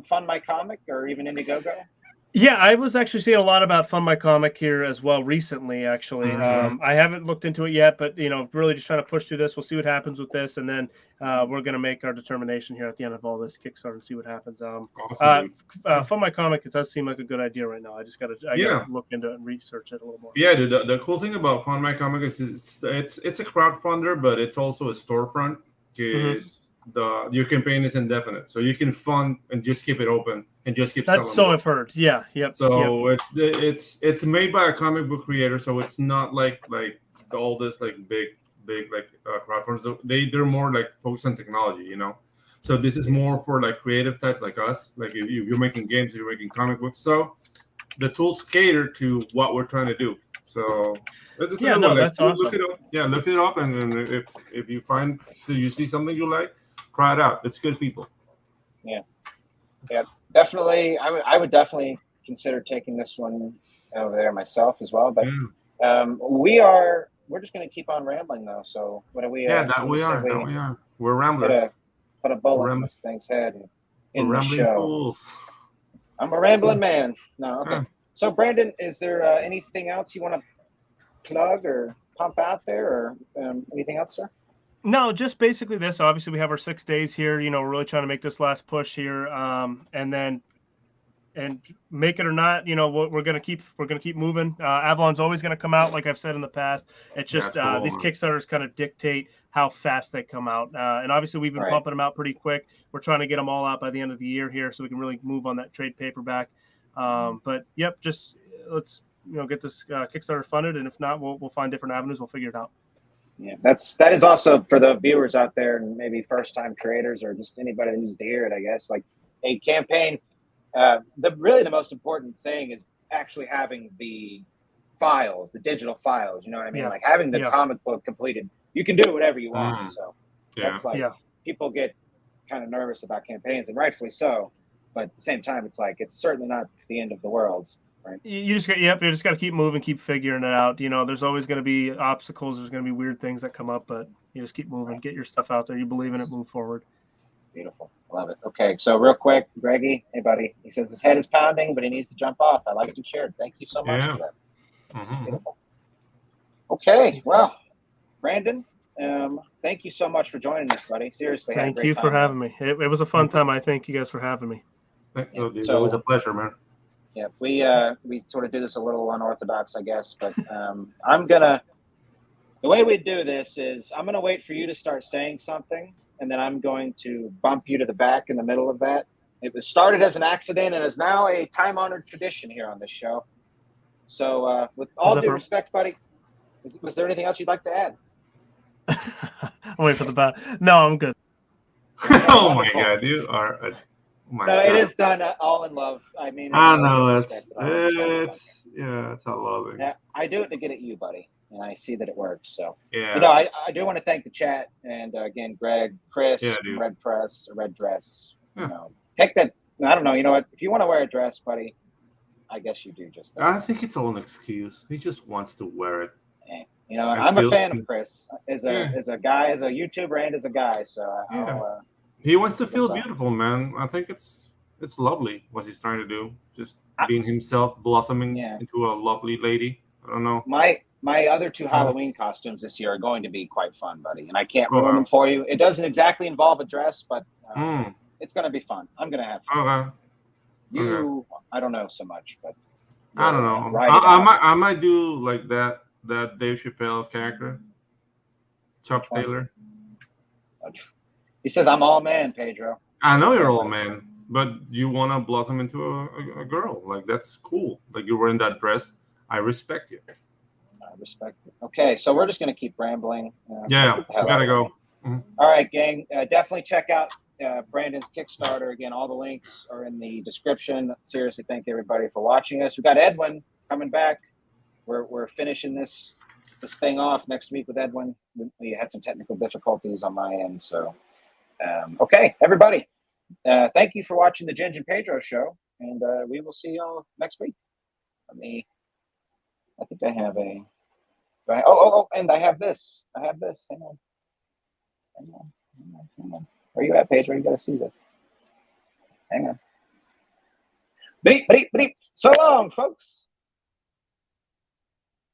Speaker 2: Fund My Comic or even Indiegogo?
Speaker 3: Yeah, I was actually seeing a lot about Fund My Comic here as well recently, actually. I haven't looked into it yet, but, you know, really just trying to push through this. We'll see what happens with this, and then we're going to make our determination here at the end of all this Kickstarter and see what happens.
Speaker 1: Awesome.
Speaker 3: Fund My Comic, it does seem like a good idea right now. I just got to look into it and research it a little more.
Speaker 1: Yeah, dude, the cool thing about Fund My Comic is it's a crowdfunder, but it's also a storefront, because your campaign is indefinite, so you can fund and just keep it open and just keep selling.
Speaker 3: That's so I've heard. Yeah. Yep.
Speaker 1: So it's made by a comic book creator, so it's not like all this like big like crowdfunders. They're more like focused on technology, you know. So this is more for like creative types like us. Like if you're making games, you're making comic books. So the tools cater to what we're trying to do. So that's awesome. Look it up, and then if you you see something you like, try it out. It's good people.
Speaker 2: Yeah, definitely. I would definitely consider taking this one over there myself as well. But we're just going to keep on rambling though. So what are we?
Speaker 1: We are. We're ramblers.
Speaker 2: Put a bullet in this thing's head in the show.
Speaker 1: Fools.
Speaker 2: I'm a rambling man. No, okay. So Brandon, is there anything else you want to plug or pump out there, or anything else, sir?
Speaker 3: No, just basically this. Obviously, we have our 6 days here. You know, we're really trying to make this last push here, and make it or not, you know, we're gonna keep moving. Avalon's always gonna come out, like I've said in the past. It's just these Kickstarters kind of dictate how fast they come out, and obviously we've been pumping them out pretty quick. We're trying to get them all out by the end of the year here, so we can really move on that trade paperback. But yep, just let's get this Kickstarter funded, and if not, we'll find different avenues. We'll figure it out.
Speaker 2: Yeah, that is also for the viewers out there, and maybe first time creators or just anybody that needs to hear it. I guess like a campaign. The most important thing is actually having the files, the digital files. You know what I mean?
Speaker 3: Yeah.
Speaker 2: Like having the comic book completed. You can do whatever you want. So that's like people get kind of nervous about campaigns, and rightfully so. But at the same time, it's like it's certainly not the end of the world. Right.
Speaker 3: You just got to keep moving, keep figuring it out. There's always going to be obstacles. There's going to be weird things that come up, but you just keep moving, get your stuff out there. You believe in it, move forward.
Speaker 2: Beautiful. Love it. Okay. So real quick, Greggy, hey buddy, he says his head is pounding, but he needs to jump off. I like you shared. Thank you so much for that. Beautiful. Okay. Well, Brandon, thank you so much for joining us, buddy. Seriously.
Speaker 3: Thank you for having me. It was a fun time. I thank you guys for having me.
Speaker 1: So, it was a pleasure, man.
Speaker 2: Yeah, we sort of do this a little unorthodox, I guess, but the way we do this is I'm gonna wait for you to start saying something, and then I'm going to bump you to the back in the middle of that. It was started as an accident and is now a time-honored tradition here on this show. So with all due respect, buddy, was there anything else you'd like to add?
Speaker 3: I'm waiting for the back. No, I'm good.
Speaker 1: Oh my God, you are
Speaker 2: it is done all in love. I mean,
Speaker 1: I know it's I love it.
Speaker 2: Yeah, I do it to get at you, buddy, and I see that it works. So
Speaker 1: yeah,
Speaker 2: I do want to thank the chat and again, Greg, Chris, Red Dress. Take that. I don't know. You know what? If you want to wear a dress, buddy, I guess you do just that.
Speaker 1: I think it's all an excuse. He just wants to wear it.
Speaker 2: I'm a fan of Chris as a guy, as a YouTuber, and as a guy. So
Speaker 1: he wants to feel beautiful, man. I think it's lovely what he's trying to do. Just being himself, blossoming into a lovely lady. I don't know.
Speaker 2: My other two Halloween costumes this year are going to be quite fun, buddy, and I can't ruin them for you. It doesn't exactly involve a dress, but it's going to be fun. I'm going to have fun. Okay. I don't know so much, but
Speaker 1: I don't know. I might do like that Dave Chappelle character, Chuck Taylor.
Speaker 2: He says, "I'm all man, Pedro."
Speaker 1: I know you're all man, but you want to blossom into a girl. Like that's cool. Like you're wearing that dress. I respect you.
Speaker 2: I respect it. Okay, so we're just going to keep rambling.
Speaker 1: We gotta go.
Speaker 2: Mm-hmm. All right, gang. Definitely check out Brandon's Kickstarter. Again, all the links are in the description. Seriously, thank everybody for watching us. We got Edwin coming back. We're finishing this thing off next week with Edwin. We had some technical difficulties on my end, so okay, everybody. Thank you for watching the Ginge and Pedro show, and we will see y'all next week. I think I have a. And I have this. Hang on. Where you at, Pedro? You gotta see this. Hang on. Beep. So long, folks.